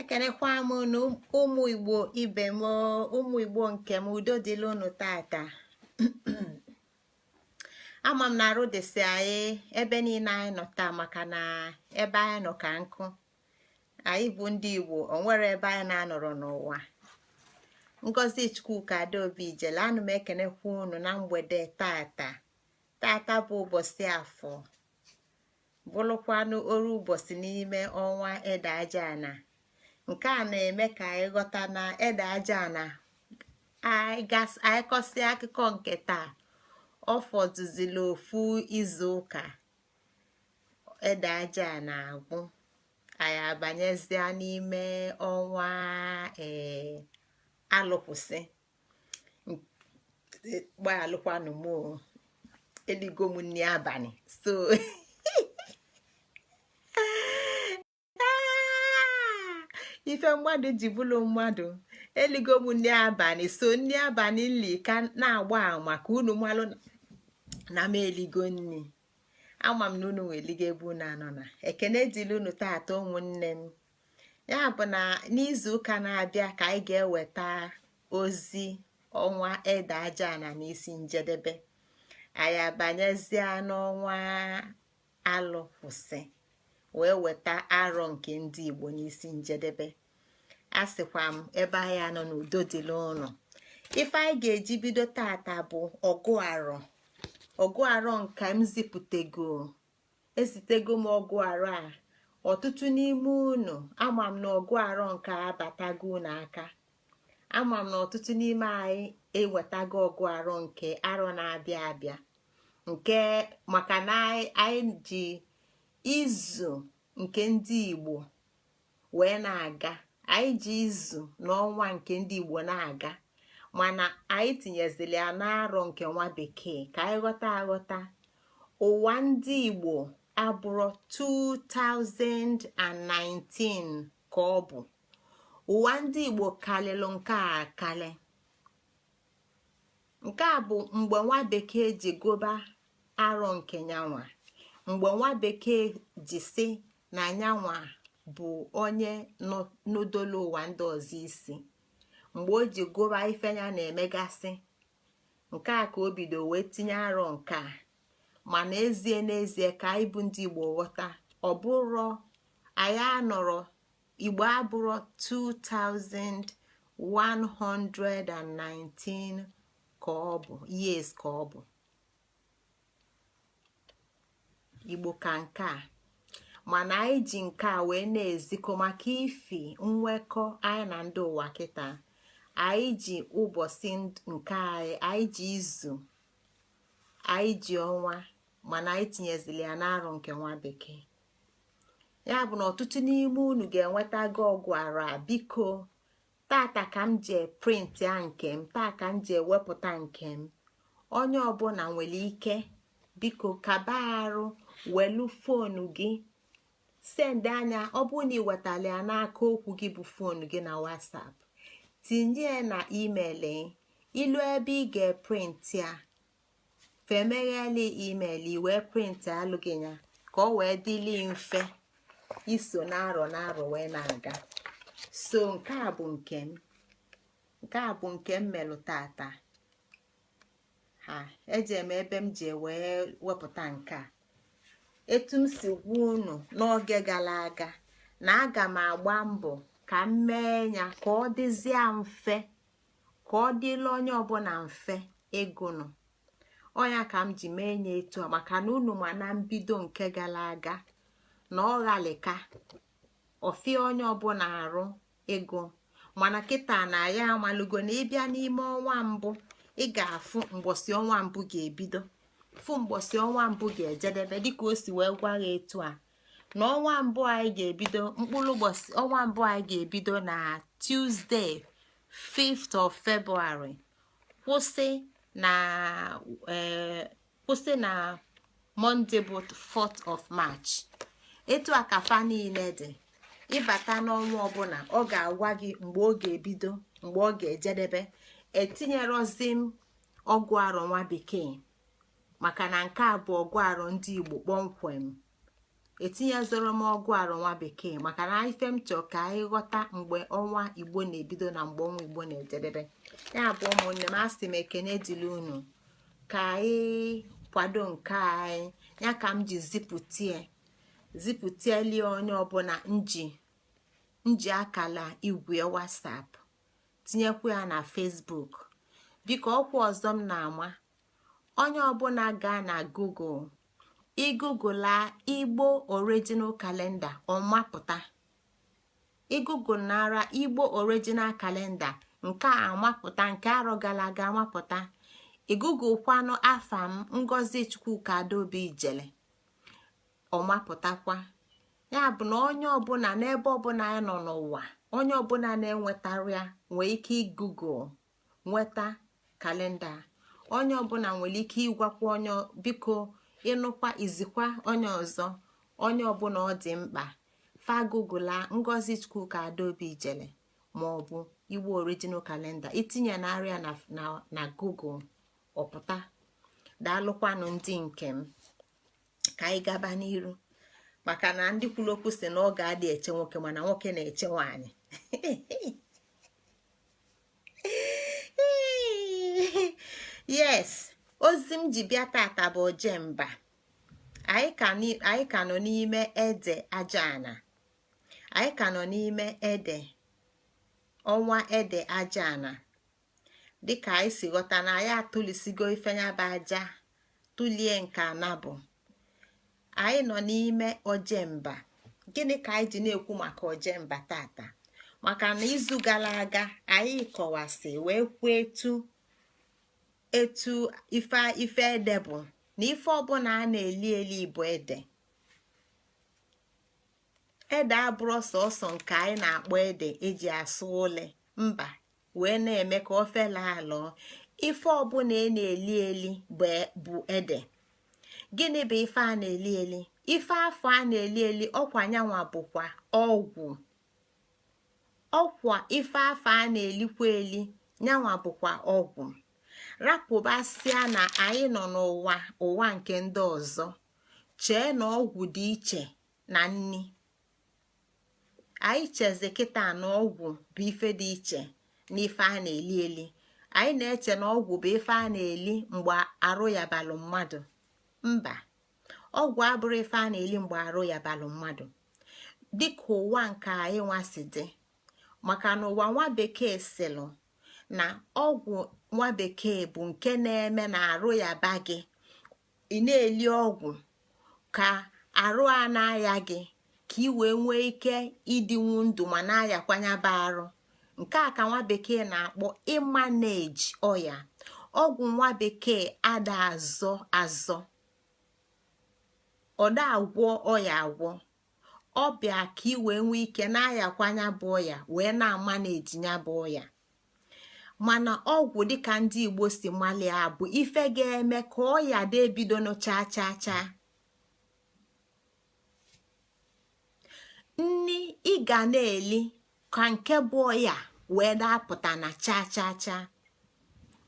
ekenekwa m unu ụmụ Igbo ibe m, ụmụ Igbo nke m, udo dịla unu tata. ama m na arụ dịsị anyị ebe niile anyị nọ taa, maka na ebe anyị nọ ka nkụ. Anyị bụ ndị Igbo, o nwere ebe anyị na-anọrọ n'ụwa. Ngozi Chukwuka Adaobi Ijele, anụ m ekenekwa unu na mgbede tata bụ ụbọchị afọ, bụrụkwanụ oru ụbọchị n'ime ọnwa ede aja ana. Nke a na-eme ka anyị ghọta na ede aja ana anyị kọsịa akụkọ nke taa, ọ fọdụzila ofu izu ụka ede aja na-agwụ, anyị abanyezia n'ime ọnwa alụkwụsị gbalụkwanụ m eligo m nri abalị, so ife mmadụ ji bụrụ mmadụ, eligo m nri abalị, so nri abalị nli ka na-agba ama ka unu malụ na m eligo nri. Ama m na unu weligo ebe unu anọ na. Ekene dịla unu tata ụmụnne m. Ya bụ na n'izu ụka na-abịa ka anyị ga-eweta ozi ọnwa ede aja ana n'isi njedebe. Anyị abanyezie n'ọnwa alụkwụsị wee weta arọ nke ndị Igbo n'isi njedebe. A sịkwa m ebe anyị anọ n'udo dịla ụnụ. Ife anyị ga-eji bido tata bụ ọgụ arọ nke m ezitego m ọgụ arọ a. Ọtụtụ n'ime unu ama m na ọgụ arọ nke abatago n'aka. Ama m na ọtụtụ n'ime anyị ewetago ọgụ arọ nke arọ na-abịa abịa, nke maka na anyị ji izu nke ndị Igbo wee na-aga, anyị ji izu n'ọnwa nke ndị Igbo na-aga, mana anyị tinyezili ya n'arọ nke nwa bekee ka anyị aghọta ụwa ndị Igbo abụrụ 2019 ka ọ bụ. Ụwa ndị Igbo kalịlụ nke a akali. Nke a bụ mgbe nwa bekee ji goba arọ nke nyanwa, mgbe nwa bekee ji si na nyanwa bụ onye n'odolo ụwa ndị ọzọ isi, mgbe o ji goba ife ya na-emegasị. Nke a ka o bido wee tinye arọ nke a. Mana n'ezie ka anyị bụ ndị Igbo ghọta, ọ bụrụ anyị anọrọ Igbo abụrụ 2119 ka ọ bụ years ka ọ bụ Igbo ka nke a. Mana anyị ji nke a wee na-ezikọ maka ifi nwekọ anyị na ndị ụwa kịta. Anyị ji ụbọchị nke anyị ji izu, anyị ji ọnwa, mana anyị tinyezili ya n'arọ nke nwa bekee. Ya bụ na ọtụtụ n'ime unu ga-enwetago ọgụ arọ a. Biko tata ka m ji print ya nke m, taa ka m ji ewepụta nke m. Onye ọbụla nwere ike biko kaba arụ welu fonu gị send anya. Ọ bụ na iwetala ya n'aka okwu gị bụ fonu gị na WhatsApp, tinye na email ilu ebe ị ga-print ya, femegheli email wee print alụ gị ya ka ọ wee dịli mfe iso n'arọ wee na-aga. So nke a bụ nke m melụ tata. Eje m ebe m ji wee wepụta nke a. Etu m si gwa unu n'oge gara aga na aga m agba mbọ ka m mee ya ka ọ dịzie mfe, ka ọ dịla onye ọbụla mfe ịgụnụ. Ọnya ka m ji mee ya etu a, maka na unu ma na mbido nke gara aga na ọ ghalịka ọfịa onye ọbụla arụ ịgụ. Mana kịta na ya amalụgo na ịbịa n'ime ọnwa mbụ ị ga-afụ mgbọsị ọnwa mbụ ga-ebido, fụ mgbọsị ọnwa mbụ ga-ejedebe, dịka o si wee gwa ya etu a. Na ọnwa mbụ anyị ga-ebido, mkpụrụ ụbọchị ọnwa mbụ anyị ga-ebido na Tuesday 5th of February, kwụsị na Monday bụ 4th of March. Etu a ka fa niile dị. Ịbata n'ọnwa ọbụla ọ ga-agwa gị mgbe ọ ga-ebido, mgbe ọ ga-ejedebe. Etinyerozi m ọgụ arọ nwa bekee, maka na nke a bụ ọgụ arọ ndị Igbo kpọmkwem. etinyezoro m ọgụ arụ nwa bekee maka na ife m chọọ ka anyị ghọta mgbe ọnwa igbo na-ebido na mgbe ọnwa igbo na-ejedebe. Ya bụ ụmụnne m, asị m ekene dịla unu ka anyị kwado nke anyị. Ya ka m ji zipụtielie onye ọbụla nji akala igwe WhatsApp tinyekwa ya na Facebook. Biko ọkwa ọzọ m na-ama, onye ọbụla gaa na Google igugula Igbo original calendar ọmapụta. Igugul nara Igbo original calendar nke a amapụta, nke arọ gara aga amapụta. Igugul kwanụ afa m Ngozi Chukwuka Adaobi Ijele ọmapụtakwa. Ya bụ na onye ọbụla n'ebe ọbụla anyị nọ n'ụwa, onye ọbụla na-enwetarị ya nwee ike igugul nweta kalenda. Onye ọbụla nwere ike ịgwakwa onye biko ịnụkwa izikwa onye ọzọ, onye ọbụla ọ dị mkpa fa gugula Ngozi Chukwuka Adaobi Ijele maọbụ Igbo original kalenda, itinye narịa na Google ọpụta. Daalụkwanụ ndị nke m, ka anyị gaba n'iru maka na ndị kwuru okwu si na ọ ga-adị eche nwoke mana nwoke na-eche nwaanyị. Yes, ozi m ji bịa tata bụ Ojemba. Anyị ka nọ n'ime ede ajaana, anyị ka nọ n'ime ọnwa ede ajaana. Dịka anyị si ghọta na anyị atụlisigo ifenya bụ aja tụlie nke anabụ. Anyị nọ n'ime Ojemba. Gịnị ka anyị ji na-ekwu maka Ojemba tata? Maka na izu gara aga anyị kọwasị wee kwuo etu ife ede bụ na ife ọbụla a na-eli bụ ede. Ede abụrụ sọsọ nke anyị na-akpọ ede eji asụ ole mba wee na-eme ka ofe laa alọ. Ife ọbụla a na-eli bụ ede. Gịnị bụ ife a na-eli? Ife afọ a na-eli ọkwa nyanwa bụkwa ọkwa ife afọ a na-elikwa nyanwa bụkwa ọgwụ. Rapụbasịa na anyị nọ n'ụwa nke ndị ọzọ, chee na ọgwụ dị iche na nni. Anyị cheze kịta na ọgwụ bụ ife dị iche na ife a na-eli. Anyị na-eche na ọgwụ bụ ife a na-eli mgbe arụ ya balụ mmadụ. Mba, ọgwụ abụrụ ife a na-eli mgbe arụ ya balụ mmadụ. Dịka ụwa nke anyị nwa si dị, maka na ụwa nwa bekee silụ na ọgwụ nwa bekee bụ nke na-eme na arụ ya ba gị, ị na-eli ọgwụ ka arụ a na-aya gị ka ị wee nwee ike ịdịnwu ndụ ma na-ayakwanyaba arụ. Nke a ka nwa bekee na-akpọ ịmaneji ọya. Ọgwụ nwa bekee ada azọ ọda agwọ ọya agwọ. Ọbịa ka ị wee nwee ike na-ayakwanya bụ ọya wee na-amaneji nya bụ ọya. Mana ọgwụ dịka ndị Igbo si malia bụ ife ga-eme ka ọya dị ebido chaa. Nni ị ga na-eli ka nke bụ ọya wee dapụta na chaa.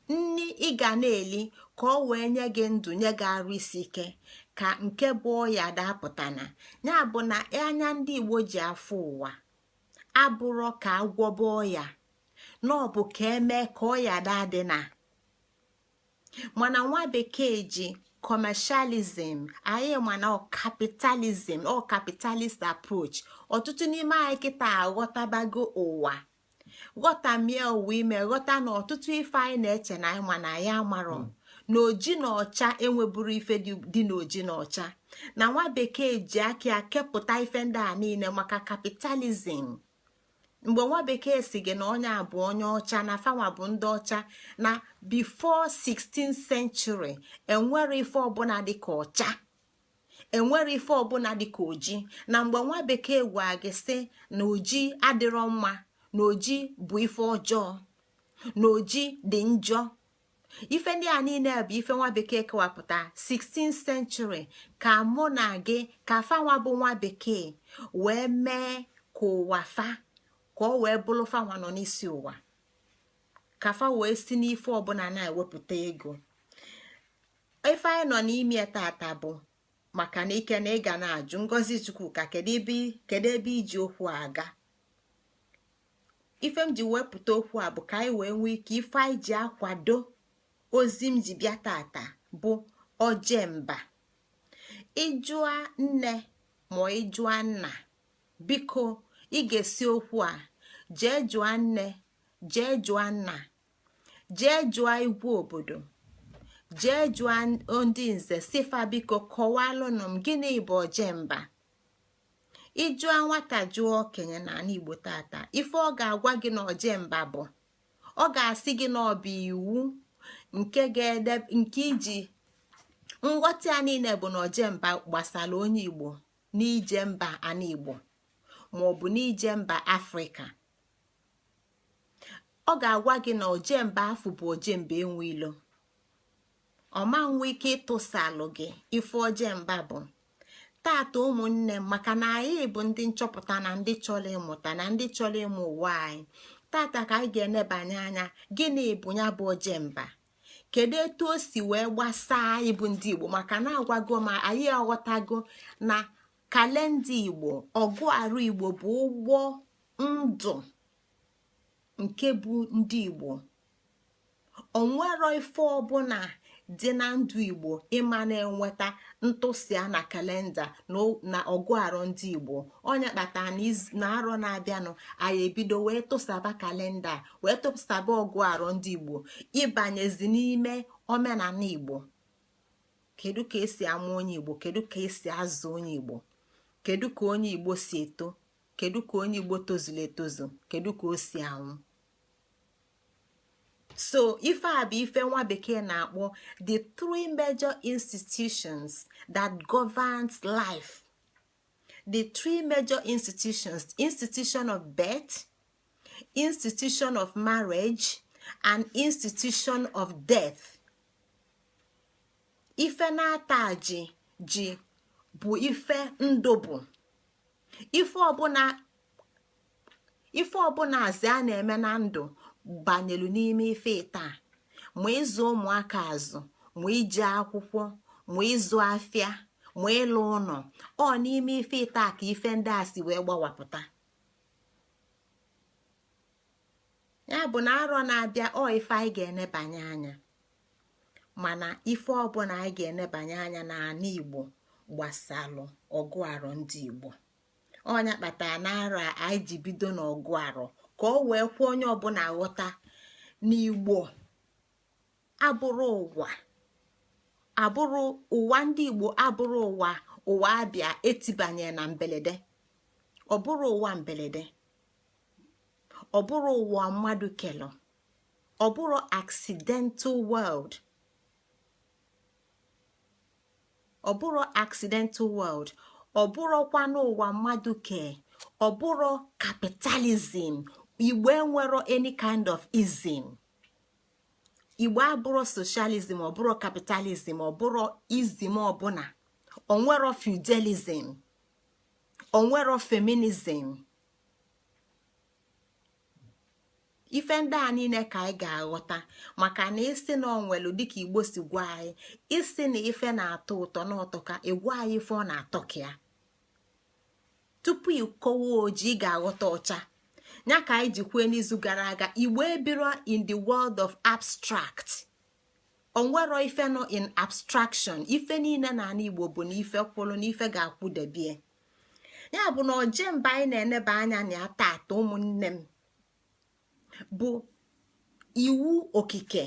Nni ị ga na-eli ka ọ wee nye gị ndụ, nye gị arụ isi ike, ka nke bụ ọya dapụta na. Ya bụ na anya ndị Igbo ji afụ ụwa abụrọ ka agwọba ọya, na ọ bụ ka eme ka ọya dadị na. Mana nwa bekee ji commercialism, anyị mana capitalism, capitalist approach. Ọtụtụ n'ime anyị kịta aghọtabago ụwa, ghọtamie ụwa ime, ghọta na ọtụtụ ife anyị na-eche na anyị mana ya amarọ na oji na ọcha enweburu ife dị na oji na ọcha. Na nwa bekee ji aka kepụta ife ndị a niile maka capitalism. Mgbe nwa bekee si gị na onye a bụ onye ọcha na fanwa bụ ndị ọcha, na before 16th century enwere ife ọbụla dịka ọcha, enwere ife ọbụla dịka oji. Na mgbe nwa bekee gwa gị sị na oji adịrọ mma, na oji bụ ife ọjọọ, na oji dị njọ, ife ndị a niile bụ ife nwa bekee kewapụta 16th century ka mụ na gị ka fanwa bụ nwa bekee wee mee ka ụwa fa ka ọ wee bụrụ fanwa nọ n'isi ụwa, ka fa wee si n'ife ọbụla na-ewepụta ego. Ife anyị nọ n'ime tata bụ maka na ike na ị ga na-ajụ Ngozi Chukwuka kedu ebe iji okwu aga. Ife m ji wepụta okwu a bụ ka anyị wee nwee ike ife anyị ji akwado ozi m ji bịa tata bụ Ojemba. Ịjụa nne ma ịjụa nna, biko ị ga-esi okwu a jee jụọ nne, jee jụọ nna, jee jụọ igwe obodo, jee jụọ ndị nze sifa biko kọwalụnụ m gịnị bụ Ojemba. Ịjụọ nwata jụọ okenye n'ala Igbo tata, ife ọ ga-agwa gị na Ojemba bụ, ọ ga-asị gị na ọ bụ iwu nke iji nghọta ya niile bụ na Ojemba gbasara onye Igbo n'ije mba ana Igbo maọbụ n'ije mba Afrịka. Ọ ga-agwa gị na Ojemba afụ bụ Ojemba enwe ilo. Ọma nwe ike ịtụsalụ gị ife Ojemba bụ. Tata ụmụnne m, maka na anyị bụ ndị nchọpụta na ndị chọrọ ịmụta na ndị chọrọ ịmụ ụwa anyị, tata ka anyị ga-enebanye anya gịnị bụ ya bụ Ojemba, kedu etu o si wee gbasaa anyị bụ ndị Igbo. Maka na agwago ma anyị aghọtago na kalenda Igbo, ọgụ arụ Igbo bụ ụgbọ ndụ nke bụ ndị Igbo. Onwero ife ọbụla dị na ndụ Igbo ịma na-enweta ntụsia na kalenda na ọgụ arụ ndị Igbo. Onye kpata na arọ na-abịanụ anyị ebido wee tụsaba kalenda, wee tụsaba ọgụ arụ ndị Igbo ịbanyezi n'ime omenala Igbo. Kedu ka esi amụ onye Igbo, kedu ka esi azụ onye Igbo, kedu ka onye Igbo si eto, kedu ka onye Igbo tozuru etozu, kedu ka o si anwụ. So ife a bụ ife nwa bekee na-akpọ the three major institutions that governs life. The three major institutions: institution of birth, institution of marriage, and institution of death. Ife na-ata ji bụ ife ndụ bụ ife ọbụla azị a na-eme na ndụ banyelu n'ime ife taa, ma ịzụ ụmụaka azụ, ma ije akwụkwọ, ma ịzụ afịa, ma ịlụ ụlọ, ọ n'ime ife taa ka ife ndị a si wee gbawapụta. Ya bụ na arọ na-abịa ọ ife anyị ga-enebanye anya, mana ife ọbụla anyị ga-enebanye anya n'ala Igbo gbasalụ ọgụ arọ ndị Igbo. Ọnya kpatara na arọ anyị ji bido n'ọgụ arọ ka o wee kwuo onye ọbụla ghọta n'Igbo abụrụ ụwa ndị Igbo abụrụ ụwa abịa etibanye na mbelede. Ọ bụrụ ụwa mbelede, ọ bụrụ ụwa mmadụ kelọ, ọ bụrụ accidental world, ọ bụrụ accidental world, ọ bụrụkwa n'ụwa mmadụ ke, ọ bụrụ capitalism. Igbo enwero any kind of ism. Igbo abụrụ socialism, ọ bụrụ capitalism, ọ bụrụ ism ọbụla. Onwero feudalism, onwero feminism. Ife ndị a niile ka anyị ga-aghọta, maka na isi na onwelu dịka Igbo si gwa anyị, isi na ife na-atọ ụtọ n'ọtọ ka ịgwa anyị ife ọ na-atọ ka ya. Tupu ịkọwa ojii ga-aghọta ọcha. Ya ka anyị ji kwuo n'izu gara aga, Igbo ebiro in the world of abstract. Onwero ife nọ in abstraction. Ife niile na ala Igbo bụ na ife kwụrụ na ife ga-akwụdebie. Ya bụ na Ojemba anyị na-eneba anya na ya tata ụmụnne m bụ iwu okike.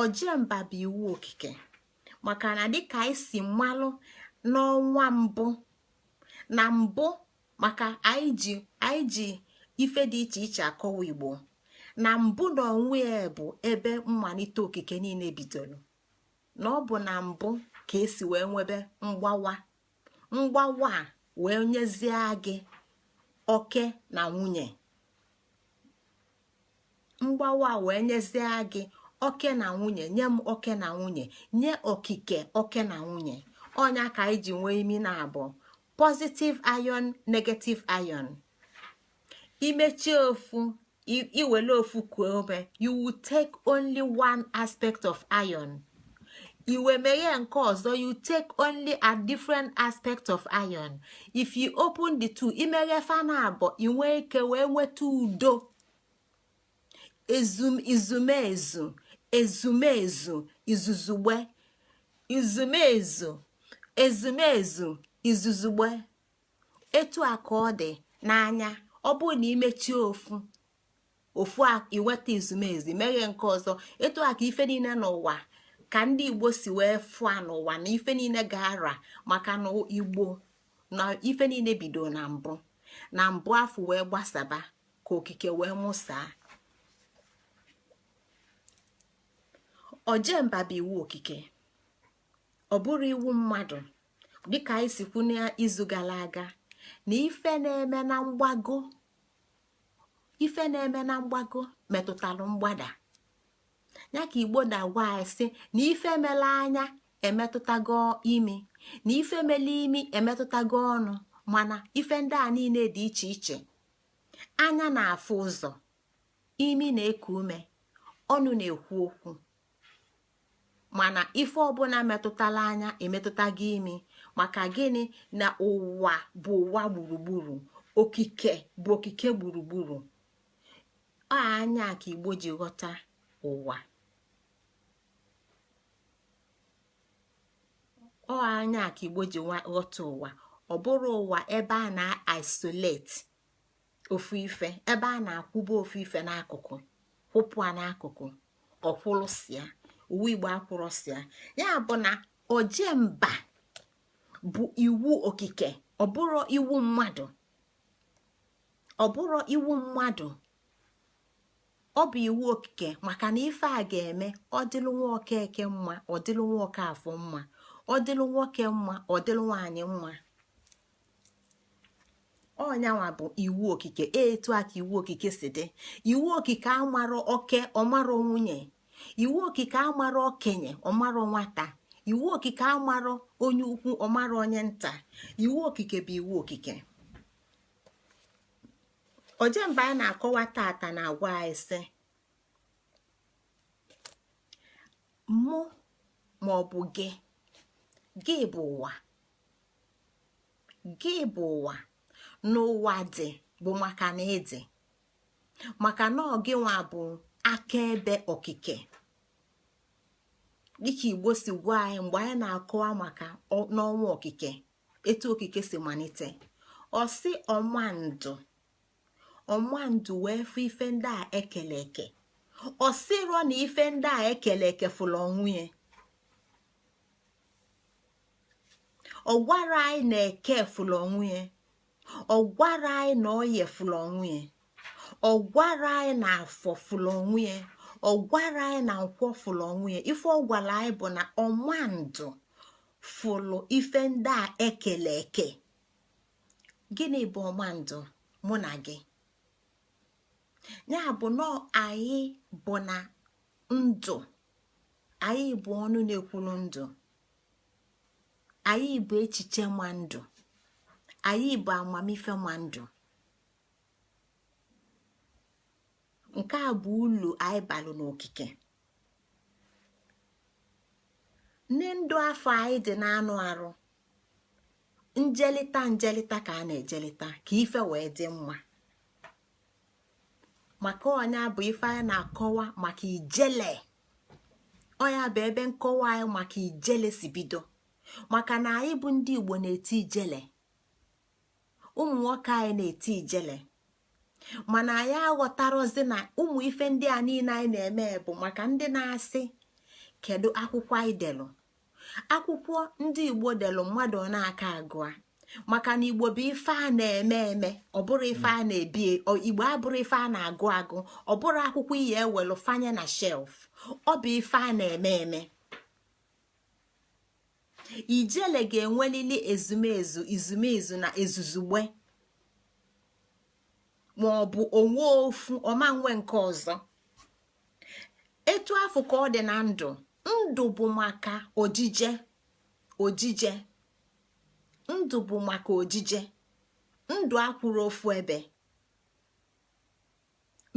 Ojemba bụ iwu okike maka na dịka anyị si mmalụ n'ọnwa mbụ na mbụ, maka anyị ji ife dị iche iche akọwa Igbo. Na mbụ na onwe ya bụ ebe mmalite okike niile bidoro, na ọ bụ na mbụ ka esi wee nwebe mgbawa a wee nyezie gị oke na nwunye. Mgbawa wee nyezie gị oke na nwunye, nye m oke na nwunye, nye okike oke na nwunye. Ọnya ka anyị ji nwee imi na abụọ: positive ion, negative ion. Imechie ofu, iwele ofu kuo ome, you will take only one aspect of ion. iwe meghe nke ọzọ, you take only a different aspect of iron. If you open the two, imeghe fana abụọ, inwe ike wee nweta udo. Izumezu, ezumezu, izuzugbe, izumezu, ezumezu, izuzugbe. Etu a ka ọ dị n'anya. Ọ bụrụ na imechi ofu iweta izumezu, imeghe nke ọzọ. Etu a ka ife niile n'ụwa, ka ndị Igbo si wee fụa n'ụwa, na ife niile ga-ara maka na Igbo na ife niile bido na mbụ afọ wee gbasaba ka okike wee mụsaa. Ojemba bụ iwu okike, ọ bụrụ iwu mmadụ. Dịka anyị si kwu n'izu gara aga, na ife na-eme na mgbago metụtalụ mgbada. Ya ka Igbo na-agwa anyị sị na ife mele anya emetụtago imi, na ife mele imi emetụtago ọnụ. Mana ife ndị a niile dị iche iche. Anya na-afụ ụzọ, imi na-eku ume, ọnụ na-ekwu okwu. Mana ife ọbụla metụtala anya emetụtago imi. Maka gịnị? Na ụwa bụ ụwa gburugburu, okike bụ okike gburugburu. Anya ka Igbo ji ghọta ụwa. Anya ka Igbo ji ghọta ụwa. Ọ bụrụ ụwa ebe a na-isolate ofu ife, ebe a na-akwụba ofu ife n'akụkụ, kwụpụ a n'akụkụ, ọkwụlụsịa. Uwe Igbo akwụrụsịa. Ya bụ na Ojemba bụ iwu okike, ọ bụrụ iwu mmadụ. Ọ bụrụ iwu mmadụ, ọ bụ iwu okike. Maka na ife a ga-eme ọ dịlụ nwoke eke mma, ọ dịlụ nwoke afọ mma, ọ dịlụ nwoke mma, ọ dịlụ nwaanyị mma. Ọnyanwa bụ iwu okike. Etu a ka iwu okike si dị. Iwu okike amarọ oke, ọmarọ nwunye. Iwu okike amarọ okenye, ọmarọ nwata. Iwu okike amarọ onye ukwu, ọmarọ onye nta. Iwu okike bụ iwu okike. Ojemba anyị na-akọwa tata na-agwa anyị sị, mụ maọbụ gị bụ ụwa. Gị bụ ụwa. N'ụwa dị bụ maka na ịdị. Maka na ọgịnwa bụ akaebe okike. Dịka Igbo si gwa anyị mgbe anyị na-akọwa maka n'ọnwa okike, etu okike si malite. Ọ sị ọmandụ wee fụ ife ndị a ekele eke. Ọ sịrọ na ife ndị a ekele eke fụlụ onwunye. Ọ gwara anyị na eke fụlụ onwunye. Ọ gwara anyị na oye fụlụ onwunye. Ọ gwara anyị na afọ fụlụ onwunye. Ọ gwara anyị na nkwọ fụlụ onwunye. Ife ọ gwara anyị bụ na ọmandụ fụlụ ife ndị a ekele eke. Gịnị bụ ọmandụ? Mụ na gị. Ya bụ na anyị bụ na ndụ. Anyị bụ ọnụ na-ekwulu ndụ. Anyị bụ echiche ma ndụ. Anyị bụ amamife ma ndụ. Nke a bụ ulu anyị balụ n'okike. Nne ndụ afọ anyị dị n'anụ arụ. Njelita ka a na-ejelita ka ife wee dị mma. Maka ọnya bụ ife anyị na-akọwa maka ijele. Ọnya bụ ebe nkọwa anyị maka ijele si bido. Maka na anyị bụ ndị Igbo na-eti ijele. Ụmụ nwoke anyị na-eti ijele. Mana anyị aghọtarozi na ụmụ ife ndị a niile anyị na-eme bụ maka ndị na-asị kedu akwụkwọ anyị delụ. Akwụkwọ ndị Igbo delụ mmadụ na-aka agụa. Maka na Igbo bụ ife a na-eme ọ bụrụ ife a na-ebi. Igbo abụrụ ife a na-agụ agụ. Ọ bụrụ akwụkwọ ihe ewelu fanye na shelf. Ọ bụ ife a na-eme. Ijele ga-enwelili izumezu na ezuzugbe. Ma ọ bụ onwe ofu ọma nwe nke ọzọ. Etu afọ ka ọ dị na ndụ. Ndụ bụ maka ojije. Ndụ bụ maka ojije. Ndụ akwụrụ ofu ebe.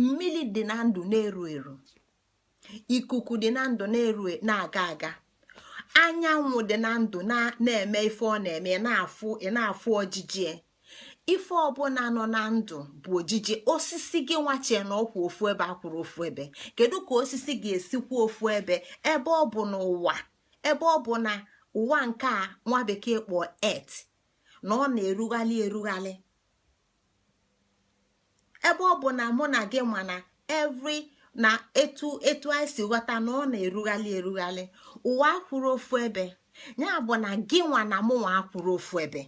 Mmiri dị na ndụ na-eru eru. Ikuku dị na ndụ na-aga aga. anyanwụ dị na ndụ na-eme ife ọ na-eme na-afụ ojiji ife ọbụla nọ na ndụ bụ ojiji. osisi gị nwachie na ọkwa ofu ebe akwụrụ ofu ebe. kedu ka osisi ga-esikwa ofu ebe ọ bụ n'ụwa, ebe ọ bụ na ụwa nke a nwa bekee kpọọ earth na ọ na-erughalị ebe ọ bụ na mụ na gị mana na etu anyị si ghọta na ọ na-erughalị ụwa akwụrụ ofu ebe, ya bụ na gị nwa na mụ nwa akwụrụ ofu ebe.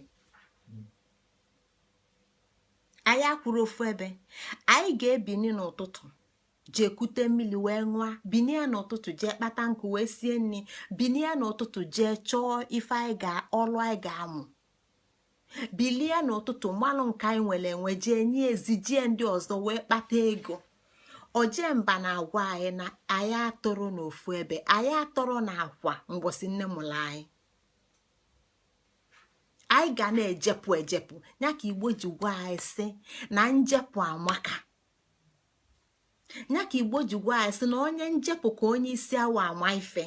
anyị akwụrụ ofu ebe. anyị ga-ebini n'ụtụtụ jee kute mmiri wee ṅụa, binie n'ụtụtụ jee kpata nkụ wee sie nri, binie n'ụtụtụ jee chọọ ife ọlụ anyị ga-amụ, bilie n'ụtụtụ mmanụ nke anyị nwere enwe jee nye ezijie ndị ọzọ wee kpata ego. Ojemba na-agwa anyị na anyị atọrọ n'ofu ebe, anyị atọrọ na akwa mgbọsị nne mụrụ anyị. anyị ga na-ejepụ ya ka Igbo ji gwa anyị sị na njepụ amaka. ya ka Igbo ji gwa anyị sị na onye njepụ ka onye isi awa ama ife,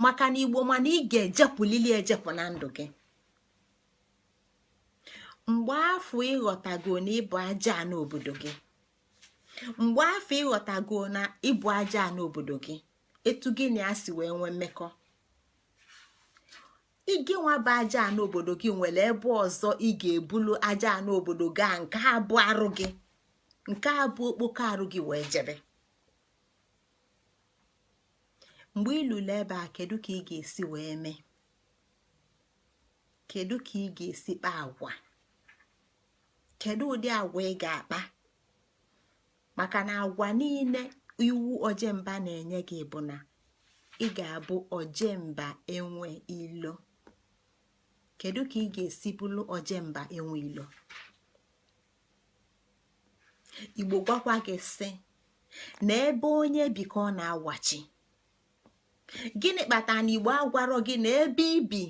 maka na Igbo mana ị ga-ejepụlili ejepụ na ndụ gị. mgbe afọ ịghọtago na ịbụ aja n'obodo gị, mgbe afọ ịghọtago na ịbụ aja n'obodo gị, etu gị na ya si wee nwee mmekọ, igi nwa bụ aja n'obodo gị nwere ebe ọzọ ị ga-ebulu aja n'obodo gaa, nke a bụ arụ gị, nke a bụ okpoko arụ gị wee jebe. mgbe ịlụle ebe a, kedu ka ị ga-esi wee mee? kedu ka ị ga-esi kpa agwa? kedu ụdị agwa ị ga-akpa? maka na agwa niile iwu Ojemba na-enye gị bụ na ị ga-abụ Ojemba enwe ilo. kedu ka ị ga-esi bụrụ Ojemba enwe ilo? Igbo gwakwa gị sị na ebe onye bi ka ọ na-awachi. gịnị kpatara na Igbo agwarọ gị na ebe ibi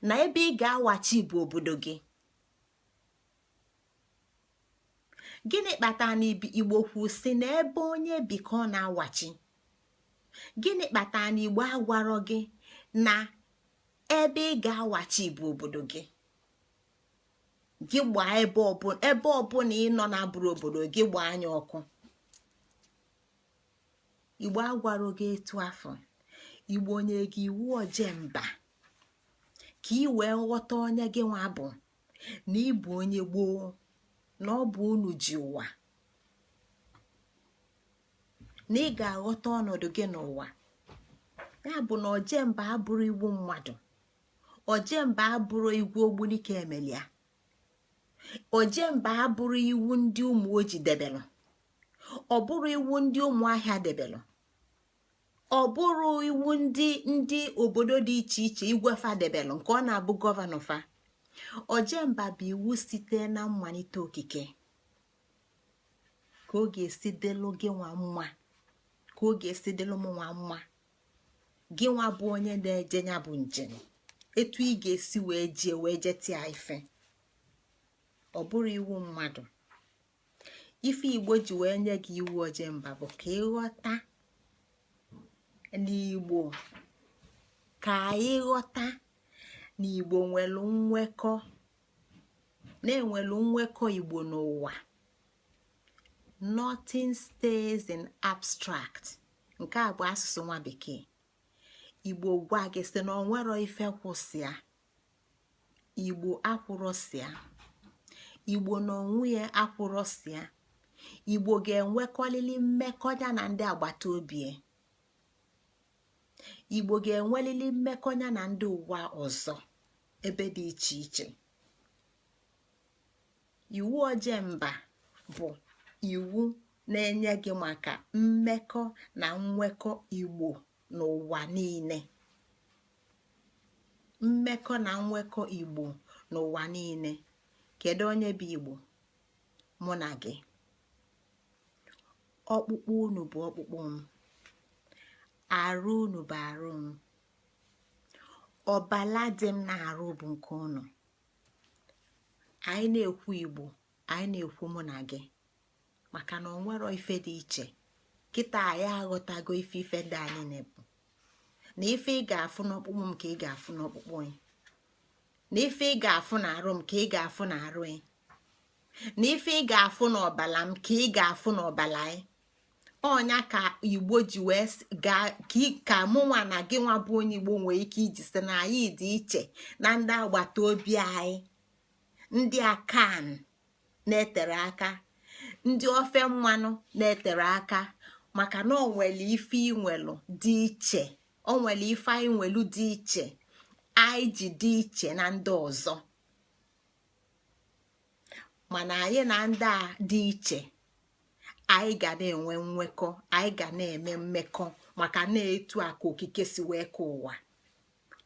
na ebe ị ga-awachi bụ obodo gị? gịnị kpatara na Igbo kwu sị na ebe onye bi ka ọ na-awachi? gịnị kpatara na Igbo agwarọ gị na ebe ị ga-awachi bụ obodo gị? gị gbaa ebe ọbụla ị nọ na-abụrụ obodo gị, gbaa anya ọkụ. Igbo agwarọ gị etu afọ. Igbo onye gị iwu Ojemba ka ị wee ghọta onye gị nwa bụ, na ịbụ onye gboo, na ọ bụ unu ji ụwa, na ị ga-aghọta ọnọdụ gị n'ụwa. ya bụ na Ojemba abụrụ iwu mmadụ. Ojemba abụrụ iwu Ogbunike emelia. Ojemba abụrụ iwu ndị ụmụ oji debelụ. ọ bụrụ iwu ndị ụmụ ahịa debelụ. ọ bụrụ iwu ndị obodo dị iche iche igwefa debelụ, nke ọ na-abụ gọvanọ fa. Ojemba bụ iwu site na mmalite okike, ka ọ ga-esi dịlụ gị nwa mma, ka ọ ga-esi dịlụ m nwa mma. gị nwa bụ onye na-eje ya bụ njem, etu ị ga-esi wee jee wee jetia ife. ọ bụrụ iwu mmadụ. ife Igbo ji wee nye gị iwu Ojemba bụ ka ịghọta n'Igbo, ka anyị ghọta n'Igbo nwelu nwekọ, na-enwelu nwekọ Igbo n'ụwa. Nothing stays in abstract. nke a bụ asụsụ nwa bekee. Igbo gwa gị sị na onwero ife kwụsịa. Igbo akwụrọsịa. Igbo na onwe ya akwụrọsịa. Igbo ga-enwekọlili mmekọ ya na ndị agbata obi. Igbo ga-enwelili mmekọ ya na ndị ụwa ọzọ ebe dị iche iche. iwu Ojemba bụ iwu na-enye gị maka mmekọ na nwekọ Igbo n'ụwa niile. mmekọ na nwekọ Igbo n'ụwa niile. kedu onye bụ Igbo? mụ na gị. ọkpụkpụ unu bụ ọkpụkpụ m, arụ unu bụ arụ m, ọbala dị m na-arụ bụ nke unu. anyị na-ekwu Igbo, anyị na-ekwu mụ na gị, maka na onwero ife dị iche. kịta anyị aghọtago ife dị anyị na-ebu. na ife ị ga-afụ n'ọkpụkpụ m ka ị ga-afụ n'ọkpụkpụ ị, na ife ị ga-afụ n'arụ m ka ị ga-afụ n'arụ ị, na ife ị ga-afụ n'ọbala m ka ị ga-afụ n'ọbala ị. Ọnya ka Igbo ji wee ka mụnwa na gị nwa bụ onye Igbo nwee ike iji sị na anyị dị iche na ndị agbata obi anyị, ndị akan na-etere aka, ndị ofe mmanụ na-etere aka, maka na o nwere ife inwelu dị iche, o nwere ife anyị nwelu dị iche anyị ji dị iche na ndị ọzọ. Mana anyị na ndị a dị iche anyị ga na-enwe nwekọ, anyị ga na-eme mmekọ, maka na-etu a ka okike si wee ka ụwa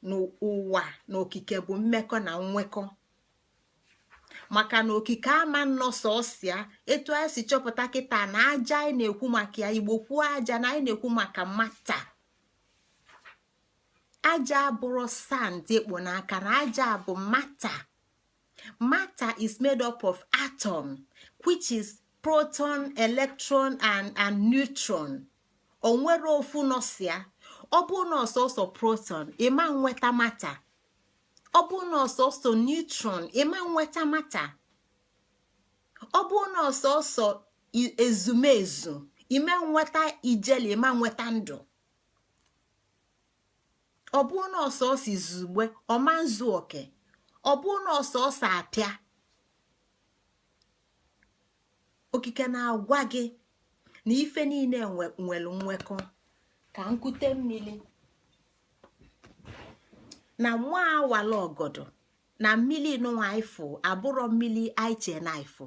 n'ụwa na okike bụ mmekọ na nwekọ. Maka na okike ama nnọ sọsịa etu anyị si chọpụta kịta na aja anyị na-ekwu maka ya, Igbo kwuo aja na anyị na-ekwu maka mata. Aja abụrụ sand ekpo n'aka, na aja bụ matter. Matter is made up of atom, which is proton, electron and neutron. O nwere ofu nọsịa. Ọ bụ na ọsọsọ proton ịma nweta matter. Ọ bụ na ọsọsọ neutron ịma nweta matter. Ọ bụ na ọsọsọ ezumezu ime nweta ijeli ịma nweta ndụ. Ọ bụ na ọsọsọ izugbe ọma nzu oke. Ọ bụ na ọsọsọ apịa. Okike na-agwa gị na ife niile nwere nwekọ. Ka nkute mmiri na nwa awala ọgọdọ na mmiri nụwa ifo abụrọ mmiri aiche na ifo.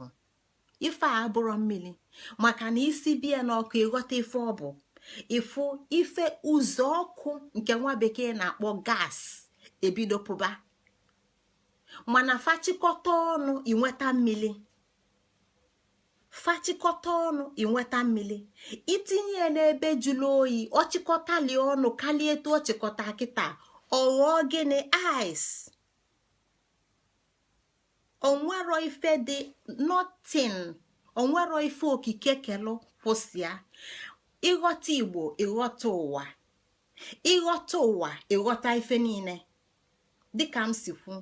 Ife a abụrọ mmiri maka na isi bie n'ọkụ ịghọta ife ọ bụ. Ifu ife ụzọ ọkụ nke nwa bekee na-akpọ gas ebido pụba, mana fachikọta ọnụ inweta mmiri. Fachikọta ọnụ inweta mmiri, itinye n'ebe jụrụ oyi, ọchịkọtali ọnụ kalie etu ọchịkọta kịta, ọghọọ gịnị? Ice. Onwero ife dị nothing, onwero ife okike kelu kwụsịa. Ịghọta Igbo ịghọta ụwa, ịghọta ụwa ịghọta ife niile. Dịka m si kwu,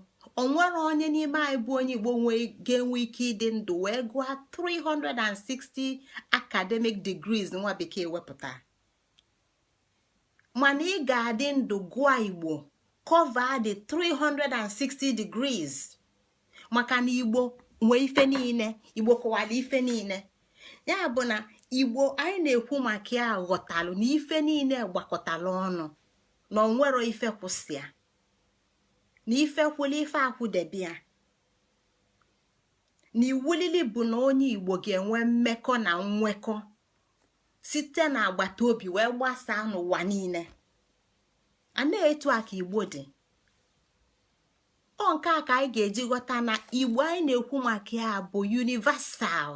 onwere onye n'ime anyị bụ onye Igbo ga-enwe ike ịdị ndụ wee gụọ 360 academic degrees nwa bekee wepụta. Mana ị ga-adị ndụ gụọ Igbo cover the 360 degrees, maka na Igbo nwee ife niile, Igbo kọwara ife niile. Ya bụ na Igbo anyị na-ekwu maka ya ghọtalụ na ife niile gbakọtala ọnụ, na onwero ife kwụsịa, na ife kwụla ife akwụdebia. Na iwulili bụ na onye Igbo ga-enwe mmekọ na nwekọ site na agbata obi wee gbasaa n'ụwa niile. A na-etu a ka Igbo dị. Ọ nke a ka anyị ga-eji ghọta na Igbo anyị na-ekwu maka ya bụ universal.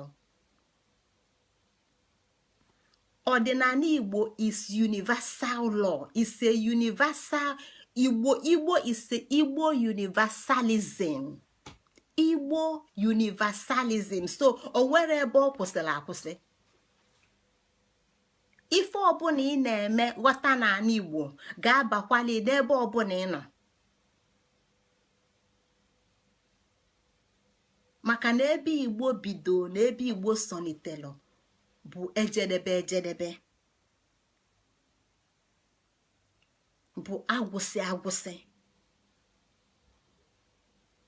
Ọdịnala Igbo is universal law, is a universal Igbo is a Igbo universalism. Igbo universalism. So o nwere ebe ọ kwụsịrị akwụsị. Ife ọbụla ị na-eme ghọta n'ala Igbo ga-abakwali n'ebe ọbụla ị nọ. Maka na ebe Igbo bido na ebe Igbo sonitelu bụ ejedebe ejedebe, bụ agwụsị agwụsị.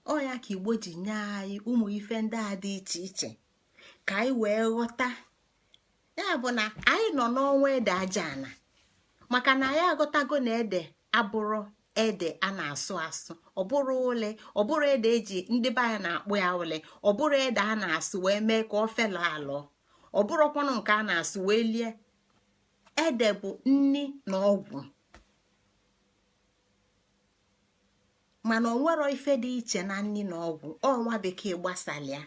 Ọ ya ka Igbo ji nye anyị ụmụ ife ndị a dị iche iche ka anyị wee ghọta. Ya bụ na anyị nọ n'ọnwa ede aja ana, maka na anyị aghọtago na ede abụrụ ede a na-asụ asụ, ọ bụrụ ule, ọ bụrụ ede eji ndị be anyị na-akpụ ya ule, ọ bụrụ ede a na-asụ wee mee ka ọ fela alọ, ọ bụrụkwanụ nke a na-asụ wee lie. Ede bụ nni na ọgwụ. Mana onwero ife dị iche na nni na ọgwụ. Ọnwa bekee gbasalịa,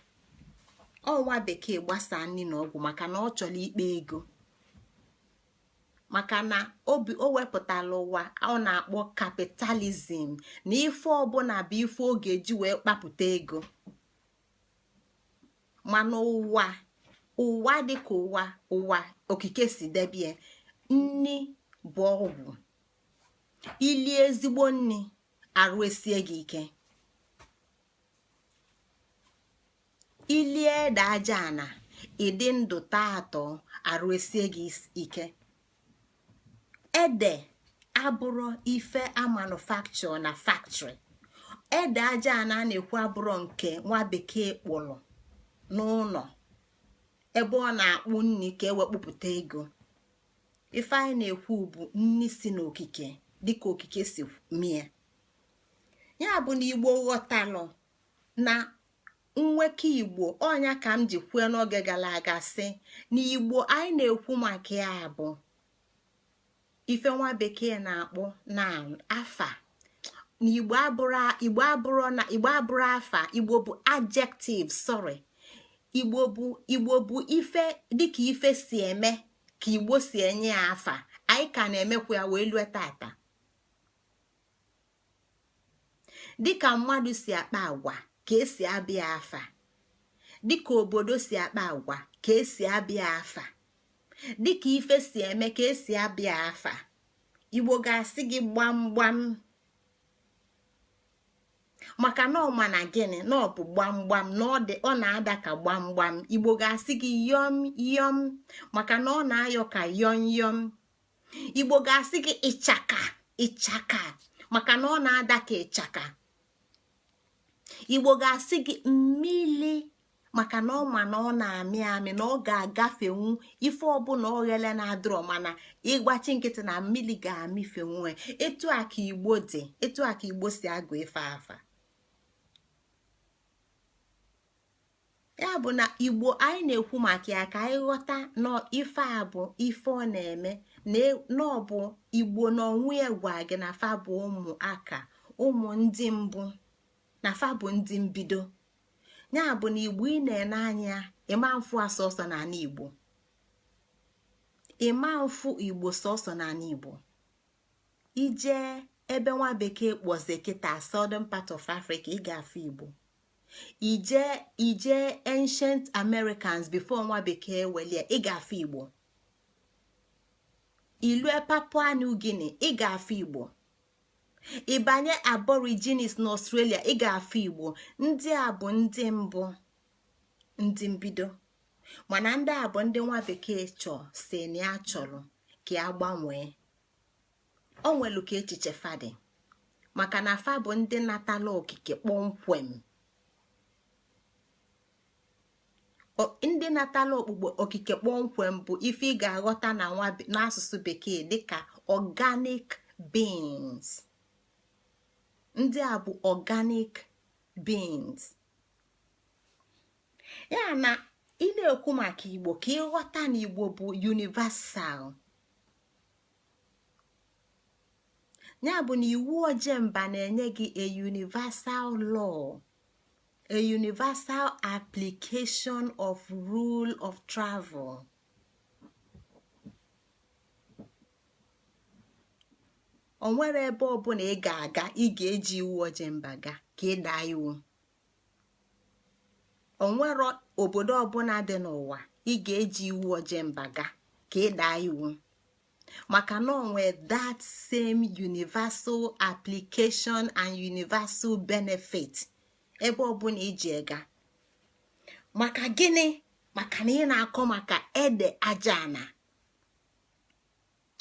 ọnwa bekee gbasa nni na ọgwụ maka na ọ chọrọ ikpe ego. Maka na o wepụtala ụwa ọ na-akpọ kapitalizm, na ife ọbụla bụ ife ọ ga-eji wee kpapụta ego. Mana ụwa dịka ụwa okike si debie, nni bụ ọgwụ. ilie ezigbo nri arụ esie gị ike, ilie ede aja ana ịdị ndụ taa atọ arụ esie gị ike. Ede abụrụ ife a manufacture na factory. Ede aja ana na-ekwu abụrụ nke nwa bekee kpụrụ n'ụlọ ebe ọ na-akpụ nri ka ewekpụpụta ego. Ife anyị na-ekwu bụ nri si n'okike dịka okike si mie. Ya bụ na Igbo ghọtalụ na nwekọ Igbo, ọnya ka m ji kwue n'oge gara aga sị na Igbo anyị na-ekwu maka ya bụ ife nwa bekee na-akpọ na afa. Na Igbo abụrụ afa, Igbo bụ adjective, sorry. Igbo bụ ife dịka ife si eme ka Igbo si enye ya afa. Anyị ka na-emekwa ya wee lue tata. Dịka mmadụ si akpa agwa ka esi abịa afa, dịka obodo si akpa agwa ka esi abịa afa, dịka ife si eme ka esi abịa afa. Igbo ga-asị gị gbamgbam, maka na ọ ma na gịnị na ọ bụ gbamgbam, na ọ na-ada ka gbamgbam. Igbo ga-asị gị yọm yọm, maka na ọ na-ayọ ka yọm yọm. Igbo ga-asị gị ịchaka ịchaka, maka na ọ na-ada ka ịchaka. Igbo ga-asị gị mmili, maka na ọ ma na ọ na-amị amị, na ọ ga-agafenwu ife ọbụla oghele na-adịrọ, mana ịgbachi nkịtị na mmili ga-amịfenwu. Etu a ka Igbo dị, etu a ka Igbo si agụ ife afa. Ya bụ na Igbo anyị na-ekwu maka ya ka anyị ghọta na ife a bụ ife ọ na-eme, na ọ bụ Igbo na onwe ya gwa gị na fa bụ ụmụ aka, ụmụ ndị mbụ, na fa bụ ndị mbido. Ya bụ na Igbo ị na-ene anya ịma mfu asọsọ n'ala Igbo, ịma mfu Igbo sọsọ n'ala Igbo. Ije ebe nwa bekee kpọzi kịta Southern part of Africa, ị ga-afụ Igbo. Ije ancient Americans before nwa bekee welie, ị ga-afụ Igbo. Ilue Papua New Guinea, ị ga-afụ Igbo. Ịbanye Aborigines na Australia, ị ga-afụ Igbo. Ndị a bụ ndị mbụ, ndị mbido, mana ndị a bụ ndị nwa bekee chọọ si na ya chọrọ ka ya gbanwee. O nwelu ka echiche fadị, maka na fa bụ ndị natala okike kpọmkwem. Ndị natala okike kpọmkwem bụ ife ị ga-aghọta n'asụsụ bekee dịka organic beings. Ndị a bụ organic beings. Ya na ị na-ekwu maka Igbo ka ịghọta na Igbo bụ universal. Ya bụ na iwu Ojemba na-enye gị a universal law, a universal application of rule of travel. O nwere ebe ọbụla ị ga-aga, ị ga-eji iwu Ojemba ga ka ị daa iwu. O nwere obodo ọbụla dị n'ụwa ị ga-eji iwu Ojemba ga ka ị daa iwu, maka na onwe that same universal application and universal benefit ebe ọbụla iji ega. Maka gịnị? Maka na ị na-akọ maka ede aja ana,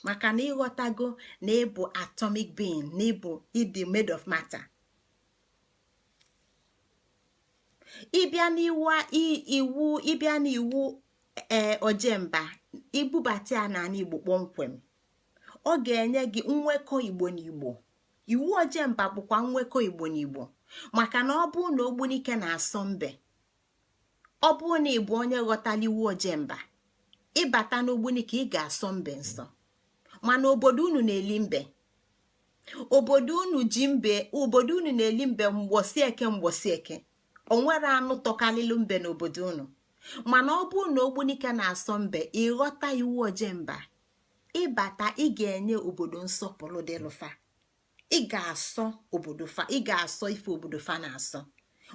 maka na ịghọtago na ịbụ atomic being, na ịdị made of matter. Ịbịa n'iwu Ojemba, ibubata ya n'ala Igbo kpọmkwem, ọ ga-enye gị nwekọ Igbo na Igbo. Iwu Ojemba bụkwa nwekọ Igbo na Igbo, maka na ọ bụrụ na Ogbunike na-asọ mbe, ọ bụrụ na ị bụ onye ghọtala iwu Ojemba, ịbata n'Ogbunike ị ga-asọ mbe nsọ. Mana obodo unu na-eli mbe, obodo unu na-eli mbe mgbosi eke. O nwere anụ tọkalilu mbe n'obodo unu. Mana ọ bụrụ na Ogbunike na-asọ mbe, ịghọta iwu Ojemba, ịbata ị ga-enye obodo nsọpụrụ dịlụfa. Ị ga-asọ obodo fa, ị ga-asọ ife obodo fa na-asọ.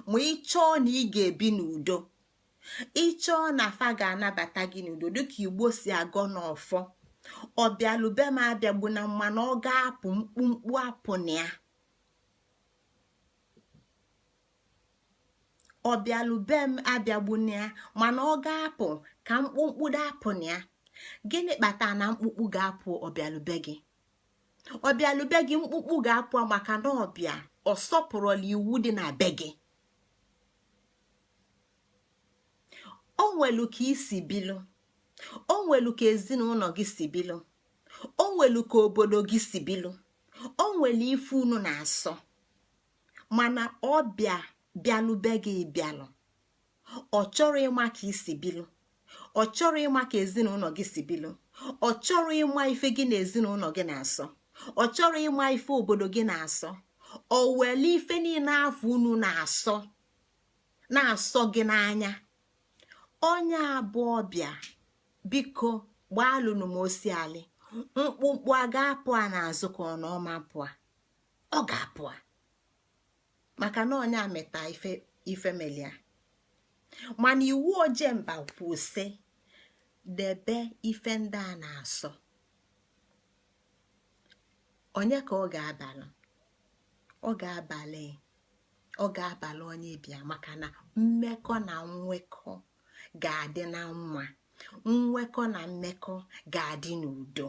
Ma ị chọọ na ị ga-ebi n'udo, ị chọọ na fa ga-anabata gị n'udo dịka Igbo si agọ n'ọfọ. ọbịalube m abịagbu na mana ọ ga-apụ mkpumkpu apụ na ya. ọbịalube m abịagbu na ya mana ọ ga-apụ ka mkpumkpu dapụ na ya. Gịnị kpatara na mkpukpu ga-apụ ọbịalube gị? ọbịalube gị mkpukpu ga-apụ maka na ọbịa ọ sọpụrụla iwu dị na be gị. o nwelu ka isi bilu, o nwelu ka ezinụlọ gị si bilu, o nwelu ka obodo gị si bilu, o nwelu ife unu na-asọ, mana ọbịa bịalube gị bịalụ ọ chọrọ ịma ka isi bilu, ọ chọrọ ịma ka ezinụlọ gị si bilu, ọ chọrọ ịma ife gị na ezinụlọ gị na-asọ, ọ chọrọ ịma ife obodo gị na-asọ. o wele ife niile afọ unu na-asọ gị n'anya. onye abụọ bịa biko gbaalụnụ m osi alị, mkpụmkpụ a ga-apụ a n'azụ ka ọ na ọma pụa, ọ ga-apụ a maka na onye ameta ife melia. mana iwu Ojemba kwuo sị debe ife ndị a na-asọ. onye ka ọ ga-abalị? ọ ga-abalị onye bịa, maka na mmekọ na nwekọ ga-adị na nwa, nwekọ na mmekọ ga-adị n'udo.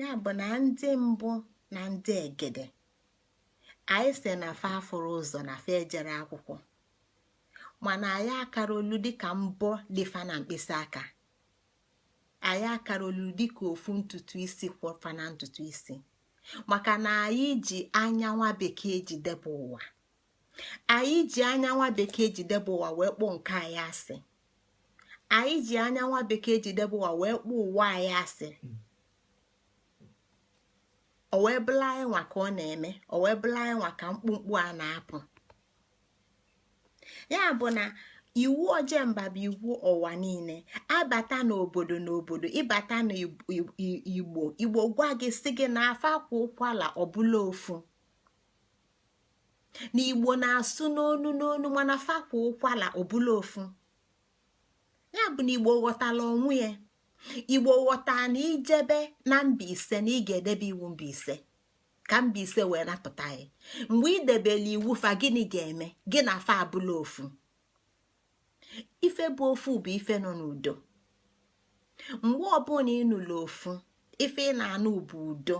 ya bụ na ndị mbụ na ndị egede anyị si na fa afụrụ ụzọ na fa ejere akwụkwọ, mana anyị akara olu dịka mbọ dịfa na mkpịsị aka, anyị akara olu dịka ofu ntutu isi kwọfa na ntutu isi, maka na anyị ji anya nwa bekee jidebe ụwa. anyị ji anya nwa bekee jidebe ụwa wee kpọọ nke anyị asị. anyị ji anya nwa bekee jidebe ụwa wee kpọọ ụwa anyị asị. o wee bụla anyị nwa ka ọ na-eme, o wee bụla anyị nwa ka mkpumkpu a na-apụ. ya bụ na iwu Ojemba bụ iwu ụwa niile. abata n'obodo ịbata n'Igbo gwa gị sị gị na afa kwa ụkwala ọbụla ofu, na Igbo na-asụ n'onu mana afa kwa ụkwala ọbụla ofu. ya bụ na Igbo ghọtala onwe ya. Igbo ghọta na ijebe na Mbaise na ị ga-edebe iwu Mbaise ka Mbaise wee napụta ya. mgbe idebela iwu fa gịnị ga-eme? gị na fa abụla ofu. ife bụ ofu bụ ife nọ n'udo. mgbe ọbụla ị nụlụ ofu, ife ị na-anụ bụ udo.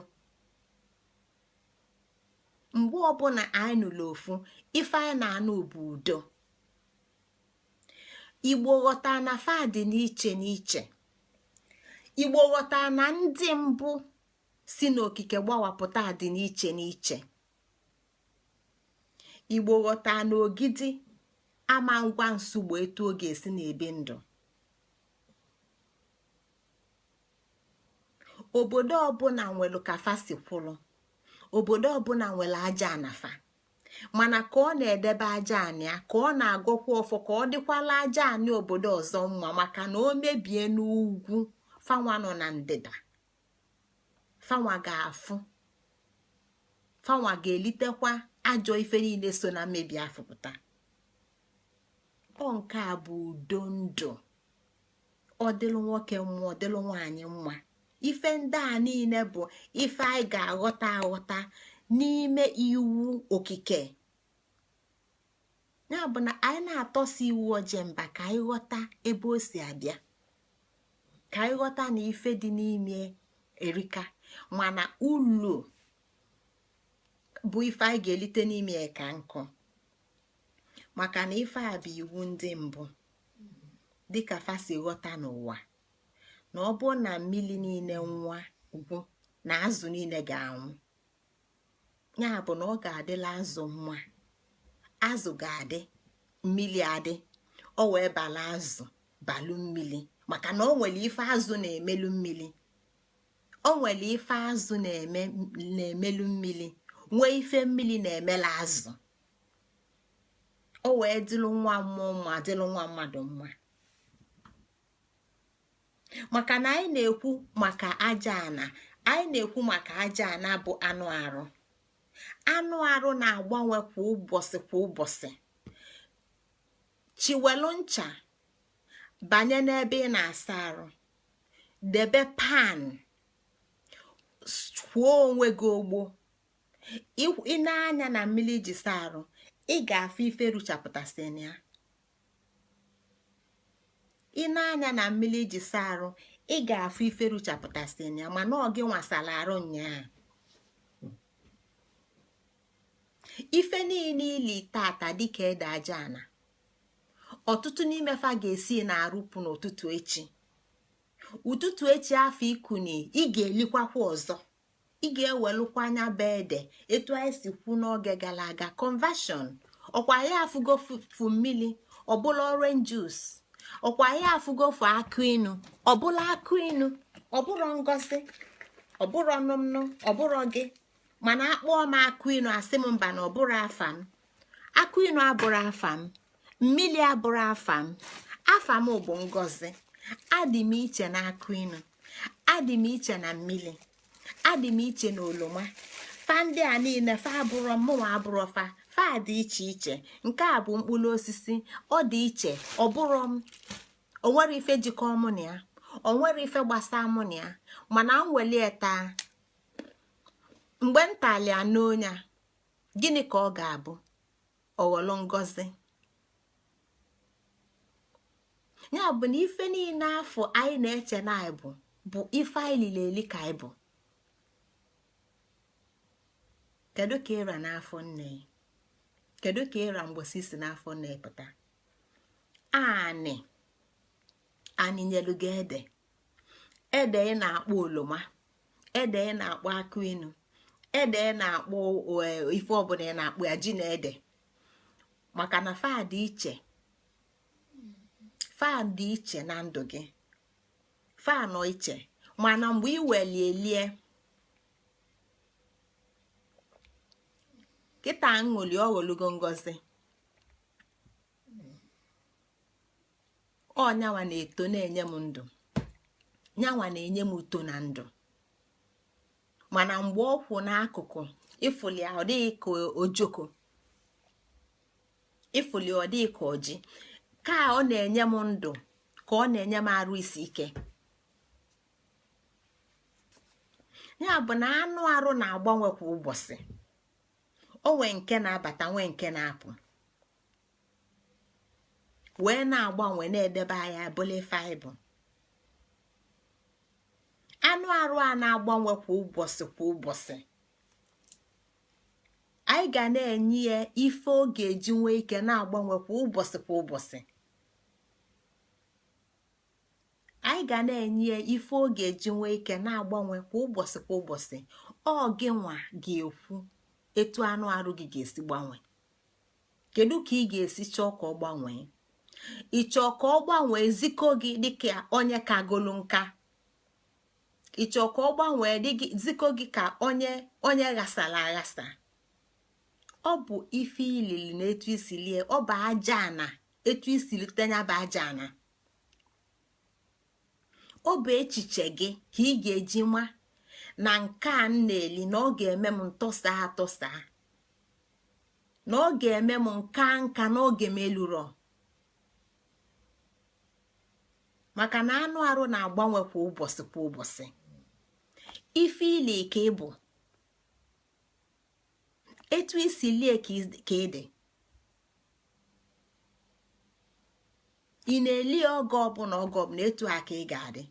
mgbe ọbụla anyị nụlụ ofu, ife anyị na-anụ bụ udo. Igbo ghọta na fa dị n'iche n'iche. Igbo ghọta na ndị mbụ si n'okike gbawapụta dị n'iche n'iche. Igbo ghọta na ogidi ama ngwa nsogbu etu oge esi na-ebi ndụ. obodo ọbụla nwelu ka fa si kwụrụ, obodo ọbụla nwere aja anafa, mana ka ọ na-edebe aja anị ya, ka ọ na-agọkwa ọfọ ka ọ dịkwala aja anị obodo ọzọ mma, maka na o mebie n'ugwu fanwa nọ na ndịda, fanwa ga-afụ, fanwa ga-elitekwa ajọ ife niile so na mmebi afụpụta. ọ nke a bụ udo ndụ. ọ dịlụ nwoke mma, ọ dịlụ nwaanyị mma. ife ndị a niile bụ ife anyị ga-aghọta aghọta n'ime iwu okike. ya bụ na anyị na-atọsi iwu Ojemba ka anyị ghọta ebe o si abịa, ka anyị ghọta na ife dị n'ime erika, mana ulu bụ ife anyị ga-elite n'ime ka nkụ, maka na ife a bụ iwu ndị mbụ dịka fa si ghọta n'ụwa, na ọ bụ na mmiri niile nwa ugwu na azụ niile ga-anwụ. ya bụ na ọ ga-adịla azụ mma, azụ ga-adị, mmiri adị, o wee bala azụ balụ mmiri, maka na o nwere ife azụ na-emelu mmiri, o nwere ife azụ na-emelu mmiri, nwee ife mmiri na-emela azụ. o wee dịlụ nwa mmụọ mma, dịlụ nwa mmadụ mma. maka na anyị na-ekwu maka aja ana, anyị na-ekwu maka aja ana bụ anụ arụ. anụ arụ na-agbanwe kwa ụbọchị. chiwelu ncha banye n'ebe ị na-asa arụ, debe pan, kwuo onwe gị ogbo. ị na-anya na mmiri iji saa arụ, ị ga-afụ ife ruchapụtasị na ya. ị na-anya na mmiri iji saa arụ, ị ga-afụ ife ruchapụtasị na ya, mana ọ gị nwasara arụ nnyaa. ife niile ili tata dịka ede aja ana, ọtụtụ n'ime fa ga-esi na-arụpụ n'ụtụtụ echi. ụtụtụ echi afọ ikuni, ị ga-elikwakwa ọzọ, ị ga-ewelụkwa anya be ede etu anyị si kwu n'oge gara aga. conversion ọkwa ya afụgofu mmiri ọbụla orange juice, ọkwa ya afụgofu akụ inu ọbụla akụ inu, ọbụrụ ngozi, ọbụrụ nụmnụ, ọbụrụ gị. mana akpọọ m akụ inu asị m mba na ọbụrụ afa m. akụ inu abụrụ afa m, mmiri abụrụ afa m, afa m bụ ngozi. adị m iche na akụ inu, adị m iche na mmiri, adị m iche na oloma. fa ndị a niile fa abụrọ mụnwa abụrọ fa dị iche iche. nke a bụ mkpụrụ osisi, ọ dị iche, ọ bụrọ m. onwere ife jikọ mụ na ya, onwere ife gbasaa mụ na ya. mana m welie taa, mgbe m talia n'onye a, gịnị ka ọ ga-abụ? ọghọlụ ngozi. ya bụ na ife niile afọ anyị na-eche na anyị bụ ife anyị lili ka anyị bụ. kedu ka ịra n'afọ nne? kedu ka ịra mgbosi si n'afọ nne pụta? anị nyelu gị ede ị na-akpọ oloma, ede ị na-akpọ akụ inu, ede ị na-akpọ ife ọbụla ị na-akpọ ya ji na ede. maka na fa dị iche na ndụ gị, fa nọ iche. mana mgbe ị welielie kịta ṅụli ọghọlugo ngozi. ọ nyanwa na-eto na-enye m ndụ, nyanwa na-enye m uto na ndụ. mana mgbe ọ kwụ n'akụkụ, ịfụli ọ dịghị ka ojoko, ịfụli ọ dịghị ka ọjị. ka ọ na-enye m ndụ, ka ọ na-enye m arụ isi ike. ya bụ na anụ arụ na-agbanwe kwa ụbọchị. o nwee nke na-abata, nwee nke na-apụ, wee na-agbanwe na-edebe anya bụla faịbụ. anụ arụ a na-agbanwe kwa ụbọchị. anyị ga na-enye ya ife ọ ga-eji nwee ike na-agbanwe kwa ụbọchị. anyị ga na-enye ya ife ọ ga-eji nwee ike na-agbanwe kwa ụbọchị. ọ gị nwa ga-ekwu etu anụ arụ gị ga-esi gbanwee. kedu ka ị ga-esi chọọ ka ọ gbanwee? ịchọ ka ọ gbanwee zikọ gị dịka onye kagolu nka? ịchọ ka ọ gbanwee zikọ gị ka onye ghasara aghasa? ọ bụ ife ilili na etu isi lie, ọ bụ aja ana etu isi litenya bụ aja ana. ọ bụ echiche gị ka ị ga-eji nwa na nke a na-eli na ọ ga-eme m ntọsa atọsa, na ọ ga-eme m nka na oge m eluro. maka na anụ arụ na-agbanwe kwa ụbọchị. ife ili ka ịbụ, etu isi lie ka ịdị. ị na-eli oge ọbụla etu a ka ị ga-adị.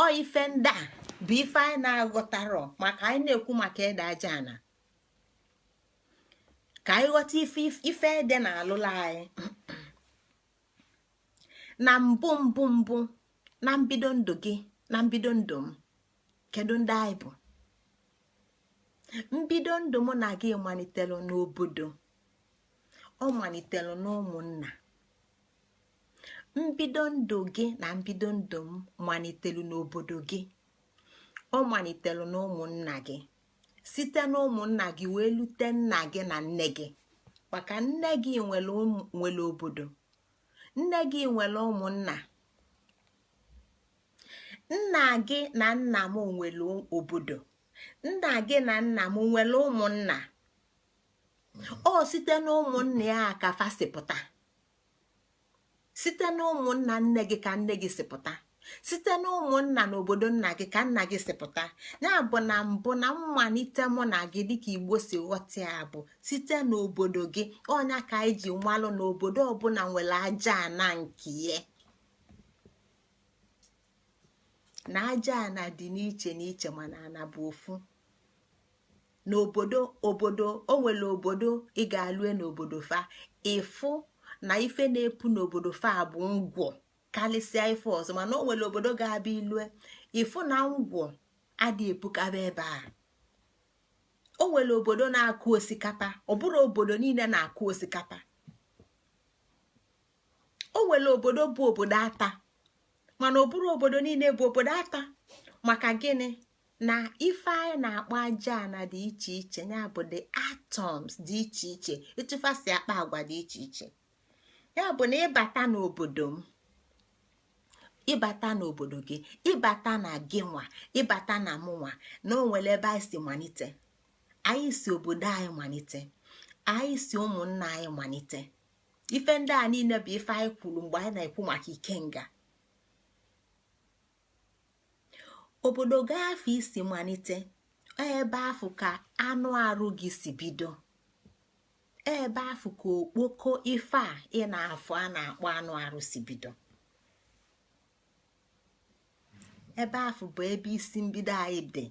ọ ife ndị a bụ ife anyị na-aghọtarọ maka anyị na-ekwu maka ede aja ana, ka anyị ghọta ife ede na-alụla anyị. na mbụ na mbido ndụ gị, na mbido ndụ m, kedu ndị anyị bụ? mbido ndụ mụ na gị malitere n'obodo, ọ malitere n'ụmụnna. mbido ndụ gị na mbido ndụ m malitere n'obodo gị, ọ malitere n'ụmụnna gị. site n'ụmụnna gị wee lute nna gị na nne gị, maka nne gị nwere obodo, nne gị nwere ụmụnna. nna gị na nna m nwere obodo, nna gị na nna m nwere ụmụnna. ọ site n'ụmụnna ya ka fasịpụta. site na ụmụnna nne gị ka nne gị si pụta, site na ụmụnna na obodo nna gị ka nna gị si pụta. Ya bụ na mbụ na mmalite mụ na gị dịka Igbo si ghọta ya bụ site n'obodo gị. Ọnya ka anyị ji nwalụ na obodo ọbụla nwere aja ana nke ya, na aja ana dị n'iche n'iche mana ana bụ ofu. N'obodo o nwere obodo ị ga-alue n'obodo fa ịfụ na ife na-epu n'obodo fa bụ ngwọ karịsịa ife ọzọ, mana o nwere obodo ga-abịa ilue ịfụ na ngwọ adị epukaba ebe a. O nwere obodo na-akụ osikapa, ọ bụrụ obodo niile na-akụ osikapa. O nwere obodo bụ obodo ata, mana ọ bụrụ obodo niile bụ obodo ata. Maka gịnị? Na ife anyị na-akpọ aja ana dị iche iche, ya bụ the atoms dị iche iche, ịtụfasị akpa agwa dị iche iche. Ya bụ na ịbata n'obodo m, ịbata n'obodo gị, ịbata na gị nwa, ịbata na mụ nwa, na o nwere ebe anyị si malite. Anyị si obodo anyị malite, anyị si ụmụnna anyị malite. Ife ndị a niile bụ ife anyị kwuru mgbe anyị na-ekwu maka ikenga. Obodo gị afọ isi malite, ebe afọ ka anụ arụ gị si bido, ebe afọ ka okpoko ife a ị na-afụ a na-akpọ anụ arụ si bido. Ebe afọ bụ ebe isi mbido anyị dị.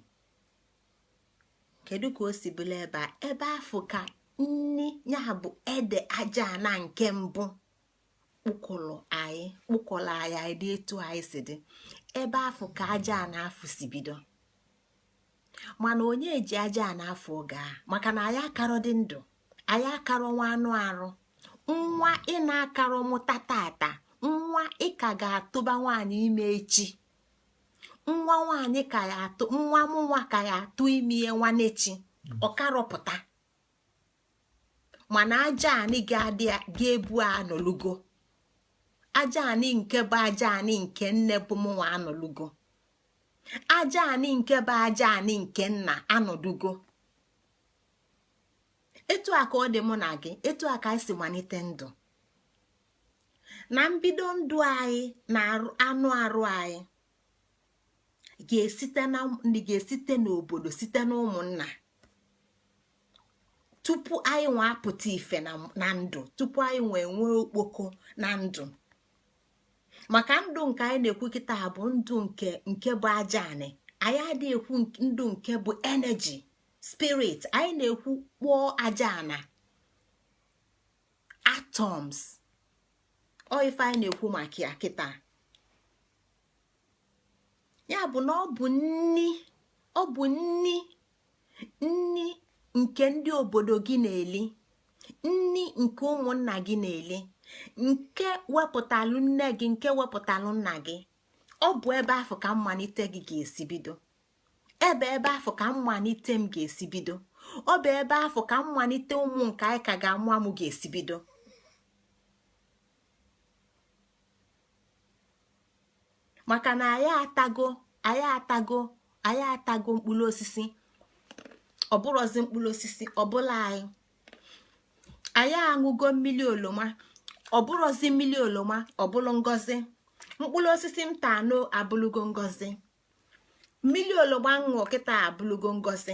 Kedu ka o si bụla ebe a? Ebe afọ ka nni, ya bụ ede aja ana nke mbụ kpụkọlụ anyị dị etu anyị si dị. Ebe afọ ka aja ana afọ si bido. Mana onye ji aja ana afọ gaa, maka na anyị akarọ dị ndụ, anyị akarọ nwa anụ arụ. Nwa ị na-akarọ mụta tata, nwa ị ka ga-atụba nwaanyị ime echi. Nwa nwaanyị ka ya atụ, nwa m nwa ka ya atụ ime ihe nwanechi, ọkarọpụta. Mana aja anị ga-ebu anọlugo. Aja anị nke bụ aja anị nke nne bụ m nwa anọlugo. Aja anị nke bụ aja anị nke nna anọdugo. Etu a ka ọ dị mụ na gị, etu a ka anyị si malite ndụ. Na mbido ndụ anyị na anụ arụ anyị ga-esite n'obodo, site na ụmụnna, tupu anyị nwe apụta ife na ndụ, tupu anyị nwee okpoko na ndụ. Maka ndụ nke anyị na-ekwu kịta bụ ndụ nke bụ aja anị. Anyị adịghị ekwu ndụ nke bụ energy spirit. Anyị na-ekwu kpọọ aja ana, atoms. Ọ ife anyị na-ekwu maka ya kịta. Ya bụ na ọ bụ nni nke ndị obodo gị na-eli, nni nke ụmụnna gị na-eli, nke wepụtalụ nne gị, nke wepụtalụ nna gị. Ọ bụ ebe afọ ka mmalite gị ga-esi bido. Ebe afọ ka mmalite m ga-esi bido. Ọ bụ ebe afọ ka mmalite ụmụ nke anyị ka ga-amụ amụ ga-esi bido. Maka na anyị atago mkpụrụ osisi, ọ bụrụzi mkpụrụ osisi ọbụla anyị aṅụgo mmiri oloma, ọ bụrụzi mmiri oloma ọbụlụ ngozi. Mkpụrụ osisi m taa anụ abụlụgo ngozi, mmiri oloma ṅụọ kịta abụlụgo ngozi,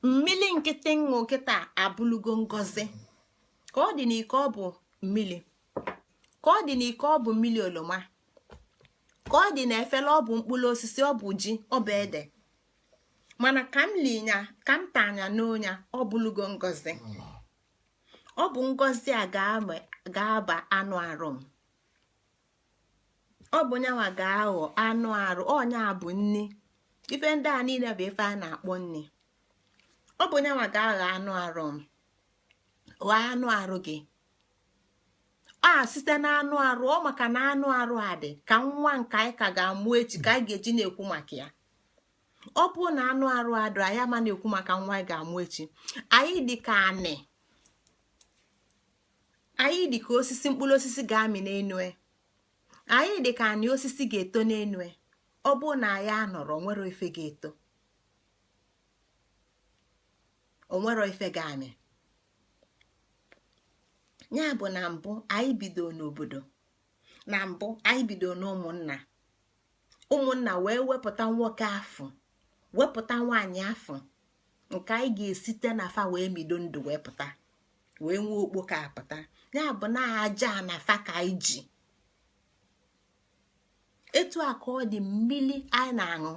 mmiri nkịtị ṅụọ kịta abụlụgo ngozi. Ka ọ dị n'ike ọ bụ mmiri, ka ọ dị n'ike ọ bụ mmiri oloma, ka ọ dị n'efere ọ bụ mkpụrụ osisi, ọ bụ ji, ọ bụ ede. Mana ka m linya, ka m tanya n'onya, ọ bụlụgo ngozi. Ọ bụ ngozi a ga-aba anụ arụ m. Ọ bụ nyanwa ga-aghọ anụ arụ. Ọnya bụ nni. Ife ndị a niile bụ ife a na-akpọ nni. Ọ bụ nyanwa ga-aghọ anụ arụ m, ghọọ anụ arụ gị. Site na anụ arụ, ọ maka na anụ arụ a dị ka nwa nke anyị ka ga-amụ echi, ka anyị ga-eji na-ekwu maka ya. Ọ bụ na anụ arụ adụ, anyị ama na-ekwu maka nwa anyị ga-amụ echi. Anyị dị ka anị, anyị dị ka osisi, mkpụrụ osisi ga-amị n'enu. Anyị dị ka anị, osisi ga-eto n'enu. Ọ bụ na anyị anọrọ, onwero ife ga-eto, onwero ife ga-amị. Ya bụ na mbụ anyị bido n'obodo, na mbụ anyị bido ụmụnna wee wepụta nwoke afọ wepụta nwaanyị afọ nke anyị ga-esite na fa wee bido ndụ wee pụta wee nwee okpoko apụta ya bụ na aja na fa ka anyị ji etu a ka ọ dị mmiri anyị na-aṅụ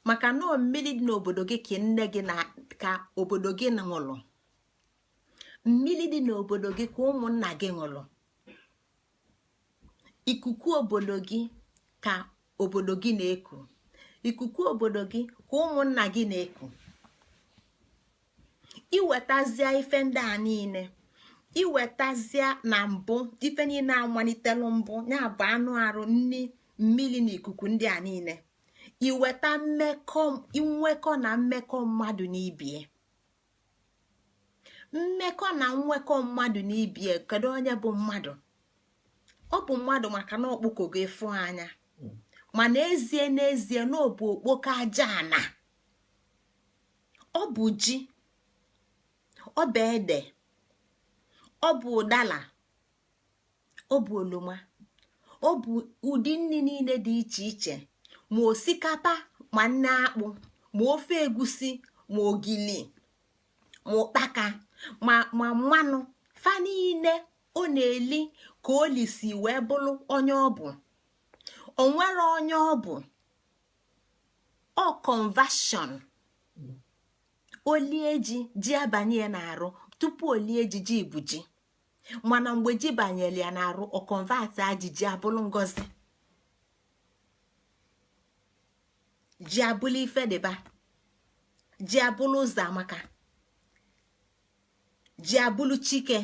maka na mmiri dị n'obodo gị ka nne gị na ka obodo gị ṅụrụ mmiri dị n'obodo gị ka ụmụnna gị ṅụrụ ikuku obodo gị ka obodo gị na-eku ikuku obodo gị ka ụmụnna gị na-eku iwetazia ife ndị a niile iwetazia na mbụ ife niile amalitelu mbụ ya bụ anụ arụ nni mmiri na ikuku ndị a niile iweta nwekọ na mmekọ mmadụ na ibie mmekọ na nwekọ mmadụ na ibie kedu onye bụ mmadụ ọ bụ mmadụ maka na ọkpụkogo efu anya mana ezie n'ezie na ọ bụ okpoko aja ana ọ bụ ji ọ bụ ede ọ bụ ụdala ọ bụ oloma ọ bụ ụdị nri niile dị iche iche ma osikapa ma nne akpụ ma ofe egusi ma ogili ma ụkpaka ma mmanụ fa niile ọ na-eli ka olisi wee bụrụ onye ọ bụ o nwere onye ọ bụ ọ conversion olie ji abanye na-arụ tupu olie ji bụ ji mana mgbe ji banyere ya na-arụ ọ convert ajiji abụrụ ngozi ji abụrụ ife dịba ji abụrụ ụzọ amaka ji abụrụ chike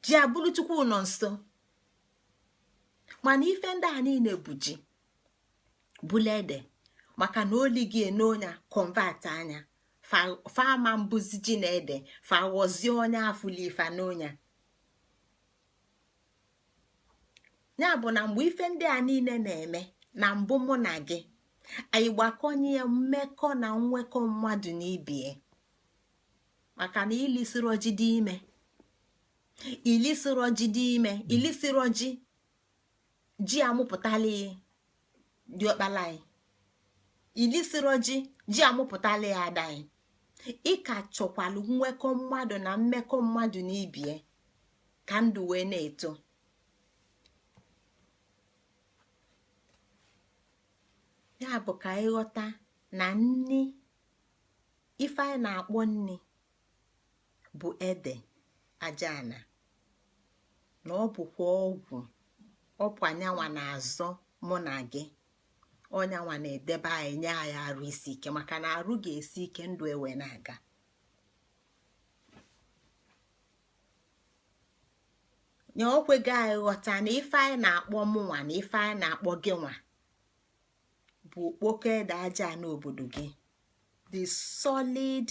ji abụrụ chukwu nọ nso mana ife ndị a niile bụ ji bụla ede maka na oli gị enonya convert anya fama mbụzi ji na ede fa ghọzie onye afụli ife n'onya ya bụ na mgbe ife ndị a niile na-eme na mbụ mụ na gị anyị gbakọnye ya mmekọ na nwekọ mmadụ na ibie maka na ilisiro ji dị ime ilisiro ji dị ime ilisiro ji amụpụtala diọkpala anyị ilisiro ji amụpụtala ya adaghị ịka chọkwalụ nwekọ mmadụ na mmekọ mmadụ na ibie ka ndụ wee na-eto ya bụ ka ịghọta na nni ife anyị na-akpọ nni bụ ede ajana na ọ bụkwa ọgwụ ọkwa anyanwa na-azọ mụ na gị ọnyanwa na-edebe anyị nye anyị arụ isi ike maka na arụ ga-esi ike ndụ ewe na-aga nye okwego anyị ghọta na ife anyị na-akpọ mụnwa na ife anyị na-akpọ gị nwa bụ okpoko ede aja n'obodo gị the solid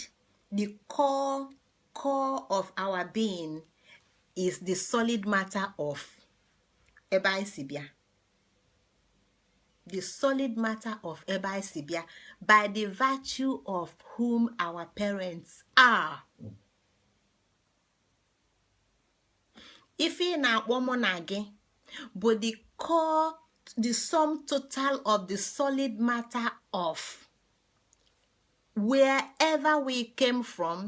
the core of our being is the solid matter of ebe anyị si bịa the solid matter of ebe anyị si bịa by the virtue of whom our parents are ife ị na-akpọ mụ na gị bụ the core the sum total of the solid matter of wherever we came from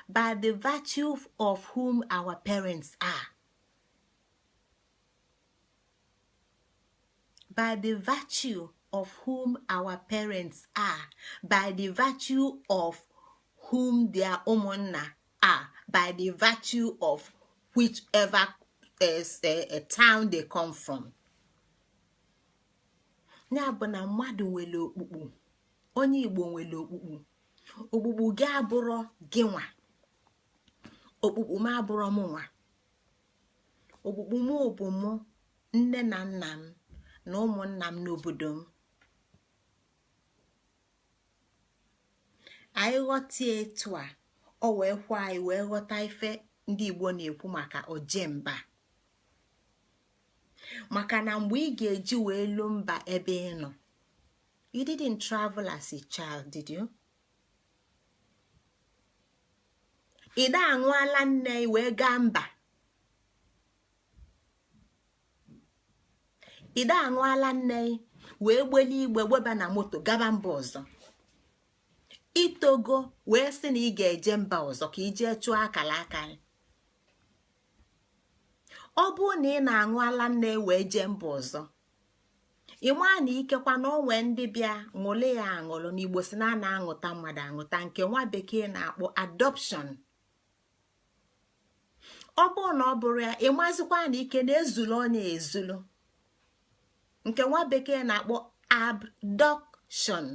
by the virtue of whom our parents are. By the virtue of whom our parents are, by the virtue of whom their ụmụnna are, by the virtue of whichever a town they come from. Ya bụ na mmadụ nwere okpukpu, onye Igbo nwere okpukpu, okpukpu gị abụrụ gị nwa, okpukpu m abụrụ m nwa, okpukpu m bụ mụ, nne na nna m na ụmụnna m n'obodo m. Anyị ghọta etu a, ọ wee kwa anyị wee ghọta ife ndị Igbo na-ekwu maka ojemba. Maka na mgbe ị ga-eji wee lu mba ebe ị nọ, you didn't travel as a child, did you? Ị da aṅụala nne wee gaa mba. ide aṅụala nne wee gbeli igbe weba na moto gaba mba ọzọ, itogo wee sị na ị ga-eje mba ọzọ ka ije chụọ akala aka. ọ bụrụ na ị na-aṅụala nne wee jee mba ọzọ, ịma na ikekwa na onwe ndị bịa ṅụle ya aṅụlụ, n'Igbo si na aṅụta mmadụ aṅụta, nke nwa bekee na-akpọ adoption. ọ bụrụ na ọ bụrụ ya, ịmazikwa na ike na-ezulu onye ezulu, nke nwa bekee na-akpọ abduction.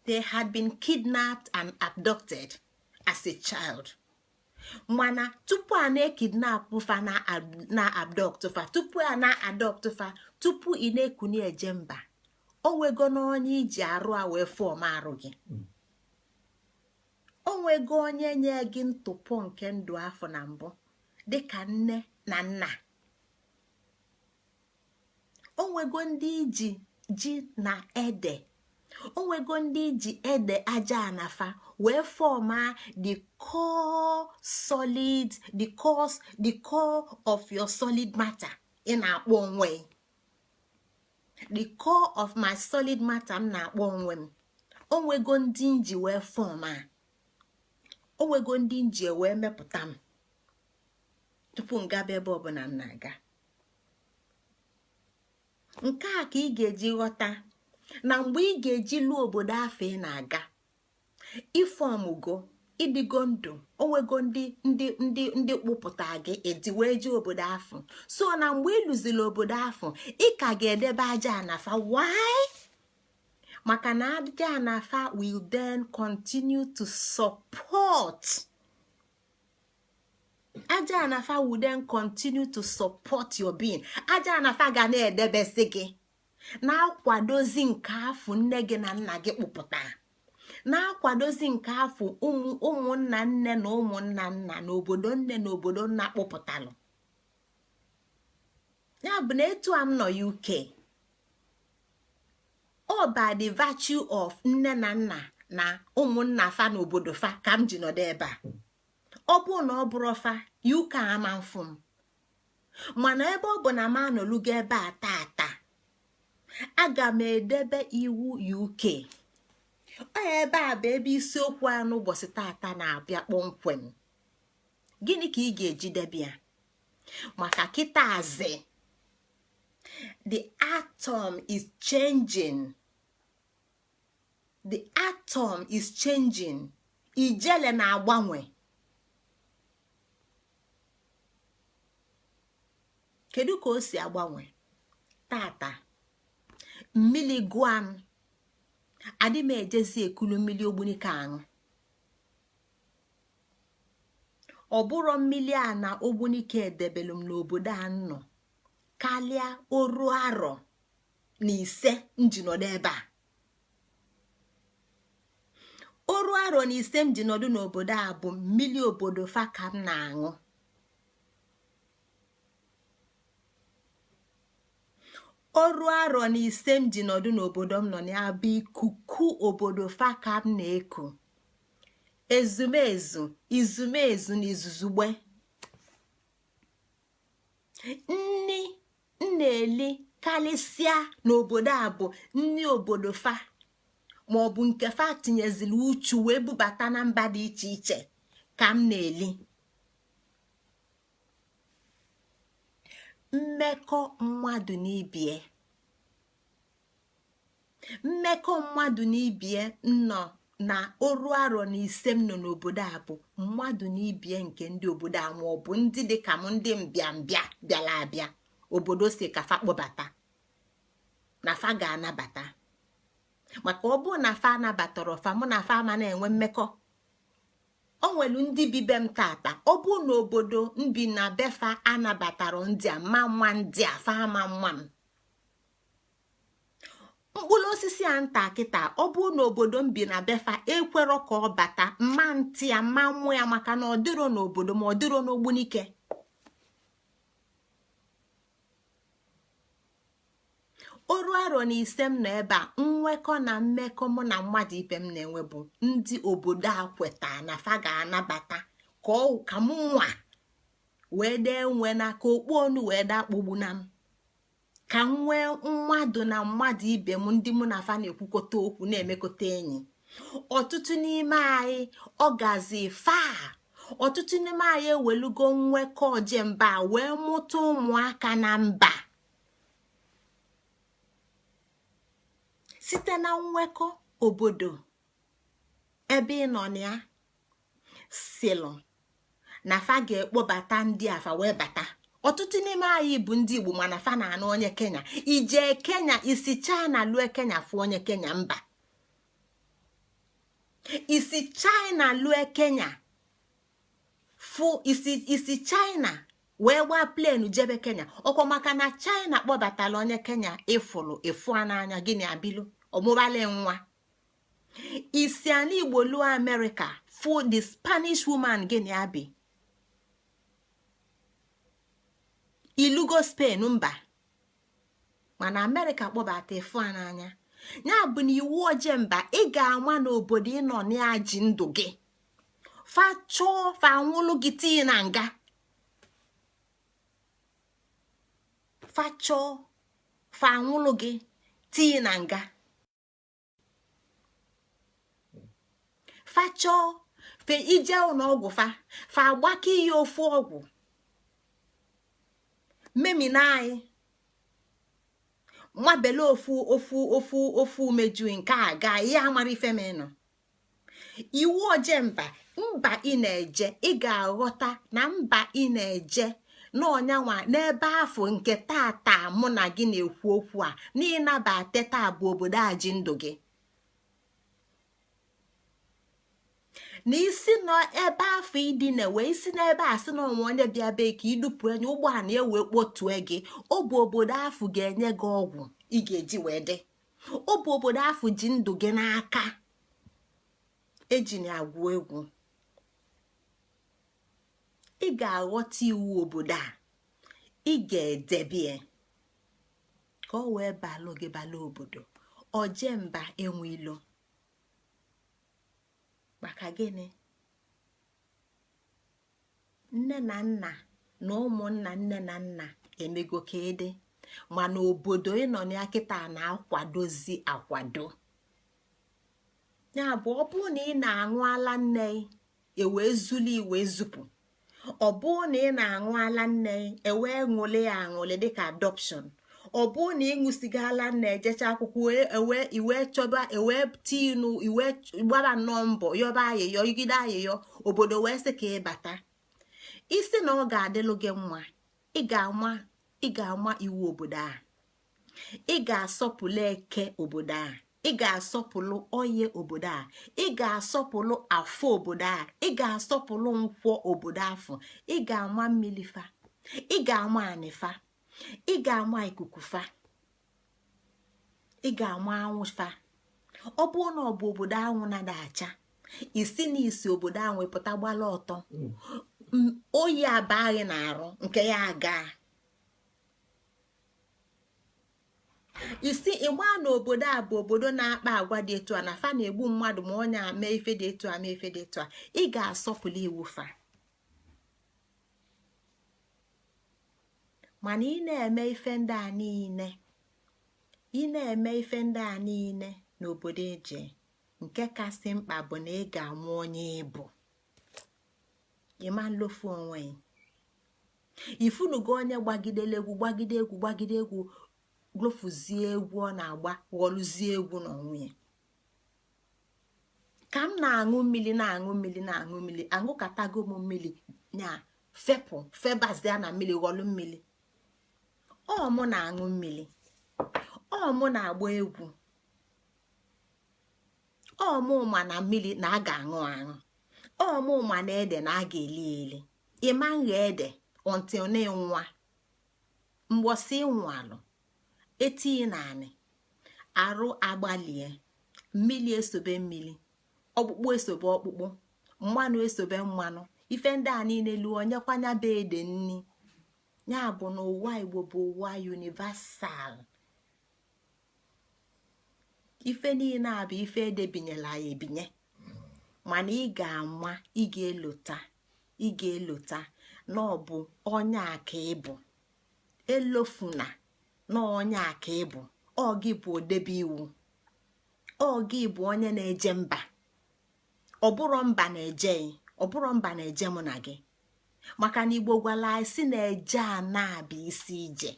They had been kidnapped and abducted as a child. Mana tupu a na-ekidnap fa na abduct fa, tupu a na-adọpt fa, tupu ị na-ekuni ejemba, o nwego na onye iji arụ a wee fọm arụ gị, o nwego onye nye gị ntụpọ nke ndụ afọ na mbụ dịka nne na nna, o nwego ndị iji ji na ede, o nwego ndị iji ede aja anafa wee fọma the core of your solid matter ị na-akpọ onwe, the core of my solid matter m na-akpọ onwe m. o nwego ndị nji wee fọma, o nwego ndị nji wee mepụta m tupu ngaba ebe ọbụla m na-aga. nke a ka ị ga-eji ghọta na mgbe ị ga-eji lụọ obodo afọ ị na-aga, ifeọmụgo ịdịgo ndụ, onwego ndị kpụpụta gị edi wee ji obodo afọ. so na mgbe ị lụziri obodo afọ, ị ka ga-edebe aja anafa. why? maka na aja anafa will then continue to support, aja anafa will then continue to support your being. aja anafa ga na-edebesi gị, na-akwadozi nke afọ nne gị na nna gị kpụpụta, na-akwadozi nke afọ ụmụnna nne na ụmụnna nna na obodo nne na obodo nna kpụpụtalụ. ya bụ na etu a m nọ UK, ọ by the virtue of nne na nna na ụmụnna fa na obodo fa ka m ji nọdụ ebe a. ọ bụ na ọ bụrụ fa, UK ama mfụ m. mana ebe ọ bụ na m anọlugo ebe a tata, aga m edebe iwu UK. ebe a bụ ebe isiokwu a n'ụbọchị tata na-abịa kpọmkwem. gịnị ka ị ga-eji debe ya? maka kịta azị, the atom is changing, the atom is changing. ijele na-agbanwe. kedu ka o si agbanwe? tata mmiri gụa m, adị m ejezi ekulu mmiri ogbunike aṅụ. ọ bụrụ mmiri a na ogbunike edebelu m n'obodo a nọ karịa oru arọ na 5 nji nọdụ ebe a. oru arọ na 5 m ji nọdụ n'obodo a bụ mmiri obodo fa ka m na-aṅụ. oru arọ na 5 m ji nọdụ n'obodo m nọ ya bụ ikuku obodo fa ka m na-eku. ezumezu, izumezu na izuzugbe. nni m na-eli karịsịa n'obodo a bụ nni obodo fa, maọbụ nke fa tinyeziri uchu wee bubata na mba dị iche iche ka m na-eli. mmekọ mmadụ n'ibie, mmekọ mmadụ n'ibie nọ na oru arọ na 5 m nọ n'obodo a bụ mmadụ n'ibie nke ndị obodo a, maọbụ ndị dịka m, ndị mbịambịa bịara abịa obodo si ka fa kpọbata na fa ga-anabata. maka ọ bụ na fa anabatara fa, mụ na fa ama na-enwe mmekọ. o nwelu ndị bibe m tata, ọ bụ na obodo mbi na befa anabatara ndị a ma nwa ndị a fa ama nwa m. mkpụrụ osisi a nta kịta, ọ bụ na obodo mbi na befa ekwero ka ọ bata mma ntị ya mma mmụ ya, maka na ọ dịrọ n'obodo ma ọ dịrọ n'ogbunike. oru arọ na 5 m nọ ebe a, nwekọ na mmekọ mụ na mmadụ ibe m na-enwe bụ ndị obodo a kweta na fa ga-anabata ka mụ nwa wee dee nwe na ka okpu onu wee dakpogbu na m ka m nwee mmadụ na mmadụ ibe m ndị mụ na fa na-ekwukọta okwu na-emekọta enyi. Ọtụtụ n'ime anyị ọ gazi faa, ọtụtụ n'ime anyị ewelugo nwekọ ojemba wee mụta ụmụaka na mba site na nwekọ obodo ebe ị nọ na ya silụ na fa ga-ekpọbata ndị afa wee bata. Ọtụtụ n'ime anyị bụ ndị Igbo mana fa na-anụ onye Kenya. Ije Kenya isi China lue Kenya fụ onye Kenya mba. Isi China lue Kenya fụ isi China wee gbaa plenu jebe Kenya. Ọkwa maka na China kpọbatala onye Kenya ịfụlụ ịfụ n'anya gịnị abilu ọmụbali nwa. Isi ala Igbo luo America fụ the Spanish woman gịnị abi ilugo Spain mba, mana America kpọbata ịfụ n'anya. Ya bụ na iwu Ojemba ị ga-ama n'obodo ị nọ n'aji ndụ gị fa chọọ fa nwụlụ gị tii na nga, fa chọọ fa nwụlụ gị tii na nga, fa chọọ fe ije ụlọọgwụ fa agbaka ihe ofu ọgwụ mmemina anyị nwabele ofu umeju nke a ga ihe amara ifemenụ. Iwu Ojemba mba ị na-eje ị ga-aghọta na mba ị na-eje n'ọnyanwa n'ebe afọ nke tata mụ na gị na-ekwu okwu a n'ịnabata taa bụ obodo a ji ndụ gị. Na isi nọ ebe afọ ịdị na-ewe isi n'ebe a sị na ọnwa onye bịa bee ka idupu enye ụgbọala ewe kpotue gị, ọ bụ obodo afọ ga-enye gị ọgwụ ị ga-eji wee dị. Ọ bụ obodo afọ ji ndụ gị n'aka eji na agwụ egwu. Ị ga-aghọta iwu obodo a, ị ga-edebie ka ọ wee balụ gị bala obodo. Ojemba enwe ilo maka gịnị? Nne na nna na ụmụnna nne na nna emego ka ede, mana obodo ịnọ na kịta na-akwadozi akwado. Ya bụ ọ bụrụ na ị na-aṅụ ala nne ewee zuli iwe zupụ, ọ bụrụ na ị na-aṅụ ala nne ewee ṅụle ya aṅụle dịka adoption, ọ bụrụ na ịṅụsigala nna ejecha akwụkwọ iwe chọba ewee tinu iwe gbara nnọọ mbọ yọba ayịyọ igide ayịyọ obodo wee sị ka ịbata. Isi na ọ ga-adịlụ gị mma, ị ga-ama iwu obodo a, ị ga-asọpụlụ eke obodo a, ị ga-asọpụlụ oye obodo a, ị ga-asọpụlụ afọ obodo a, ị ga-asọpụlụ nkwọ obodo afọ, ị ga-ama mmiri fa, ị ga-ama anịfa, ị ga-ama ikuku fa, ị ga-ama anwụ fa. Ọ bụrụ na ọ bụ obodo anwụ na-acha isi na isi obodo ahụ pụta gbala ọtọ oyi abaghị na-arụ nke ya aga isi ịgba na obodo a bụ obodo na-akpa agwa dị etu a na fa na-egbu mmadụ ma onye ame ife dị etu a ma ife dị etu a, ị ga-asọpụrụ iwu fa. Mana ị na-eme ife ndị a niile, ị na-eme ife ndị a niile n'obodo eje, nke kasị mkpa bụ na ị ga-amụ onye ịbụ. Ịma nlofu onwe ifunugo onye gbagidere egwu glofuzie egwu ọ na-agba ghọlụzie egwu n'onwe ya. Ka m na-aṅụ mmiri aṅụkatago m mmiri nya febazia na mmiri ghọlụ mmiri. Ọ mụ na-aṅụ mmiri, ọ mụ na-agba egwu, ọ mụ ma na mmiri na a ga-aṅụ aṅụ, ọ mụ ma na ede na a ga-eli ịma ngha ede until na nwa mgbọsị nwalụ etinye naanị arụ agbalie mmiri esobe mmiri, ọkpụkpụ esobe ọkpụkpụ, mmanụ esobe mmanụ, ife ndị a niile luo nyekwanya be ede nni. Ya bụ na ụwa Igbo bụ ụwa universal. Ife niile a bụ ife edebinyela ya ebinye, mana ị ga-ama ị ga-elota na ọ bụ onye aka ịbụ elofuna na onye a ka ịbụ. Ọ gị bụ odebe iwu, ọ gị bụ onye na-eje mba. Ọbụrụ mba na-eje mụ na gị, maka na Igbo gwala anyị si na-eje ana bụ isi ije.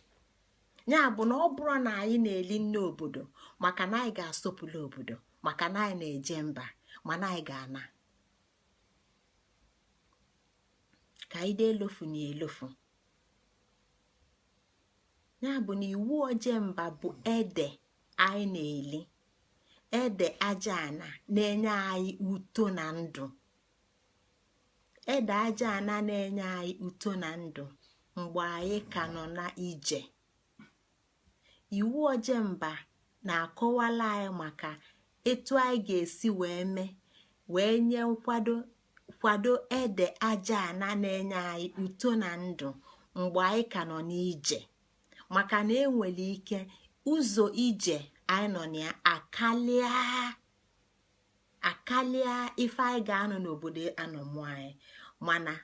Ya bụ na ọ bụrụ na anyị na-eli nne obodo, maka na anyị ga-asọpụrụ obodo, maka na anyị na-eje mba, mana anyị ga-ana ka anyị na-elofu na elofu. Ya bụ na iwu Ojemba bụ ede anyị na-eli, ede aja ana na-enye anyị uto na ndụ. Ede aja ana na-enye anyị uto na ndụ mgbe anyị ka nọ na ije. Iwu Ojemba na-akọwala anyị maka etu anyị ga-esi wee nye kwado ede aja ana na-enye anyị uto na ndụ mgbe anyị ka nọ n'ije. Maka na enwere ike ụzọ ije anyị nọ na akalịa ife anyị ga-anọ n'obodo anọmụ anyị. Mana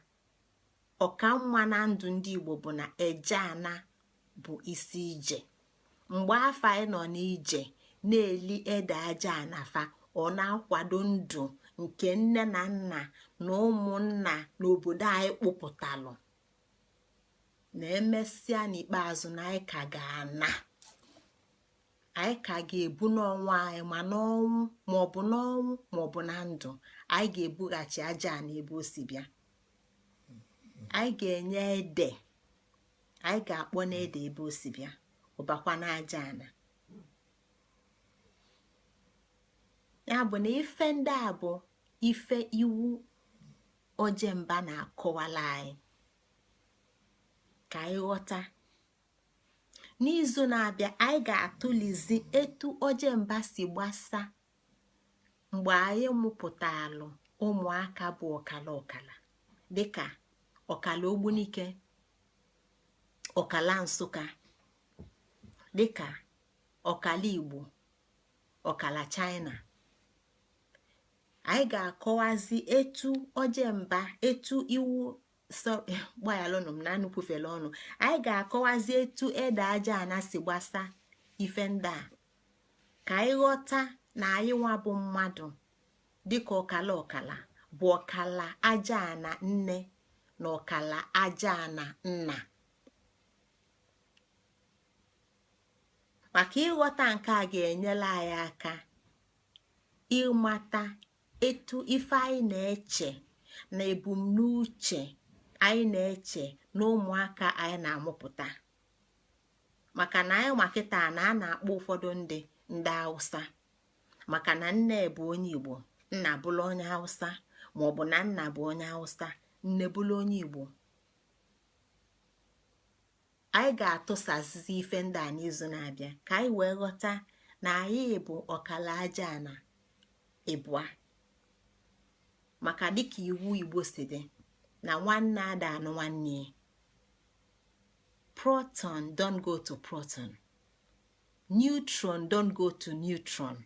ọkamma na ndụ ndị Igbo bụ na eje ana bụ isi ije. Mgbe afọ anyị nọ n'ije na-eli ede aja anafa, ọ na-akwado ndụ nke nne na nna na ụmụnna n'obodo anyị kpụpụtalụ. Na emesịa n'ikpeazụ na anyị ka ga-ana, anyị ka ga-ebu n'ọnwa anyị, ma n'ọnwụ maọbụ n'ọnwụ maọbụ na ndụ, anyị ga-ebughachi aja na ebe o si bịa. Anyị ga-enye ede, anyị ga-akpọ n'ede ebe o si bịa, ụbakwa n'aja ana. Ya bụ na ife ndị a bụ ife iwu Ojemba na-akọwala anyị ka anyị ghọta. N'izu na-abịa anyị ga-atụlizi etu Ojemba si gbasa mgbe anyị mụpụtalụ ụmụaka bụ ọkala dịka ọkala Ogbunike, ọkala Nsụka, dịka ọkala Igbo, ọkala China. Anyị ga-akọwazi etu Ojemba, etu iwu gbanyalụnụ m na nnupụfere ọnụ. Anyị ga-akọwazi etu ede aja ana si gbasa ife ndị a ka anyị ghọta na anyị nwa bụ mmadụ dịka ọkala bụ ọkala aja ana nne na ọkala aja ana nna. Maka ịghọta nke a ga-enyela anyị aka ịmata etu ife anyị na-eche na ebumnuche anyị na-eche na ụmụaka anyị na-amụpụta. Maka na anyị makịta na a na-akpọ ụfọdụ ndị Hausa maka na nne bụ onye Igbo, nna bụrụ onye Hausa, maọbụ na nna bụ onye Hausa, nne bụrụ onye Igbo. Anyị ga-atụsazizi ife ndị a n'izu na-abịa ka anyị wee ghọta na anyị bụ ọkala aja ana ịbụa. Maka dịka iwu Igbo si dị na nwanne ada anụ nwanne, proton don't go to proton, neutron don't go to neutron,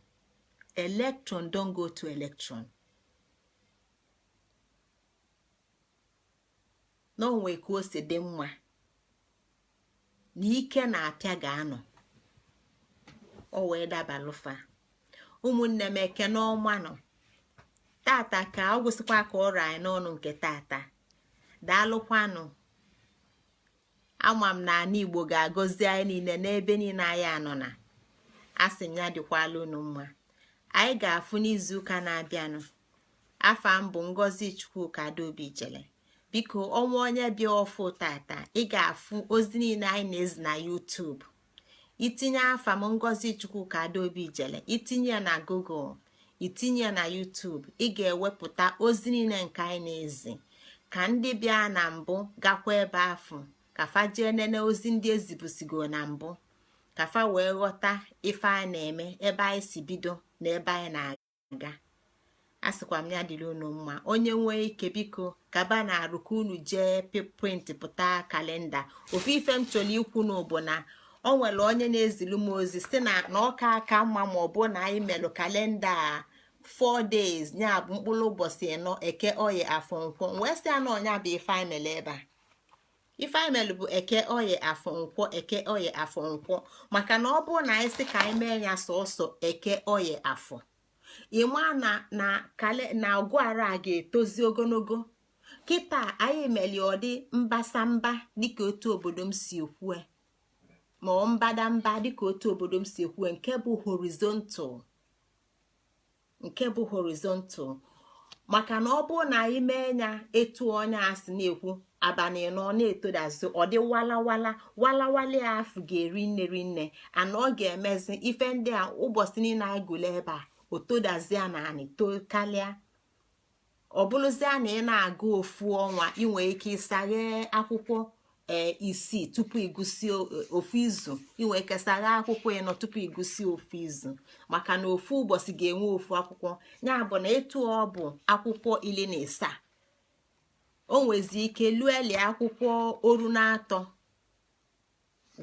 electron don't go to electron. N'onwe ka o si dị mma na ike na-apịa ga-anọ, o wee dabalụfa. Ụmụnne m eke n'ọma nọ tata ka ọ gwụsịkwa ka ọrụ anyị n'ọnụ nke tata. Daalụkwanụ. Ama m na ana Igbo ga-agọzi anyị niile n'ebe niile anyị anọ na. Asị m ya dịkwala unu mma. Anyị ga-afụ n'izuụka na-abịanụ. Afa m bụ Ngozi Chukwuka Adaobi Jele. Biko ọnwa onye bịa ọfụ tata, ị ga-afụ ozi niile anyị na-ezi na YouTube. Itinye afa m Ngozi Chukwuka Adaobi Jele, itinye ya na Google, itinye ya na YouTube, ị ga-ewepụta ozi niile nke anyị na-ezi. Ka ndị bịa na mbụ gakwa ebe afụ ka fa jee nene ozi ndị ezibusigo na mbụ, ka fa wee ghọta ife anyị na-eme, ebe anyị si bido na ebe anyị na-aga. Asịkwa m ya dịrị unu mma. Onye nwee ike biko kaba na arụ ka unu jee print pụta kalenda. Ofu ife m chọrọ ikwu n'ụbụ na o nwere onye na-ezilu m ozi si na ọka aka mma ma ọ bụ na anyị melụ kalenda 4 days, nya bụ mkpụrụ ụbọchị 4, eke oye afọ nkwọ, wee sị anọ ọnya bụ ife anyị mere ebe a. ife anyị melụ bụ eke oye afọ nkwọ, eke oye afọ nkwọ, maka na ọ bụrụ na anyị sị ka anyị mee ya sọsọ eke oye afọ, ịma na ọgụara a ga-etozi ogologo. Kịta anyị meli ọdị mbasamba dịka otu obodo m si ekwue, ma ọ mbadamba dịka otu obodo m si ekwue, nke bụ horizontal, maka na ọ bụrụ na anyị mee ya etu onye a si na-ekwu abalị nọ na-etodazi ọ dị walawala afụ ga-eri nne rinne, ana ọ ga-emezi ife ndị a ụbọchị niile anyị gụle ebe a otodazia na anị tokalịa. ọ bụrụzia na ị na-agụ ofu ọnwa inwe ike ịsaghe akwụkwọ isii tupu ịgụsi ofu izu, inwe ike saghe akwụkwọ ịnọ tupu ịgụsi ofu izu, maka na ofu ụbọchị ga-enwe ofu akwụkwọ. ya bụ na etu ọ bụ akwụkwọ 17 o nwezi ike lueli akwụkwọ oru na atọ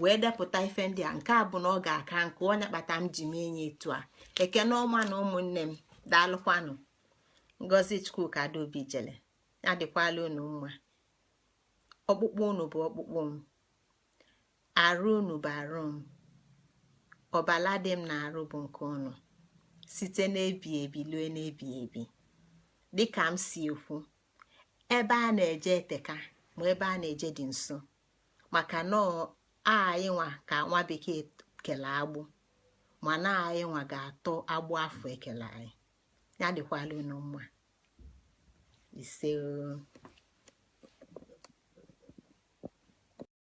wee depụta ife ndị a. nke a bụ na ọ ga-aka nke onye kpata m ji mee nye etu a. ekene ọma na ụmụnne m, daalụkwanụ. Ngozi Chukwuka Adaobi jele ya dịkwala unu mma. ọkpụkpụ unu bụ ọkpụkpụ m, arụ unu bụ arụ m, ọbala dị m na arụ bụ nke unu, site n'ebi ebi lue n'ebi ebi. dịka m si ekwu, ebe a na-eje eteka ma ebe a na-eje dị nso, maka na anyị nwa ka nwa bekee kele agbụ, mana anyị nwa ga-atọ agbụ afọ ekele anyị. ya dịkwala unu mma. Ise.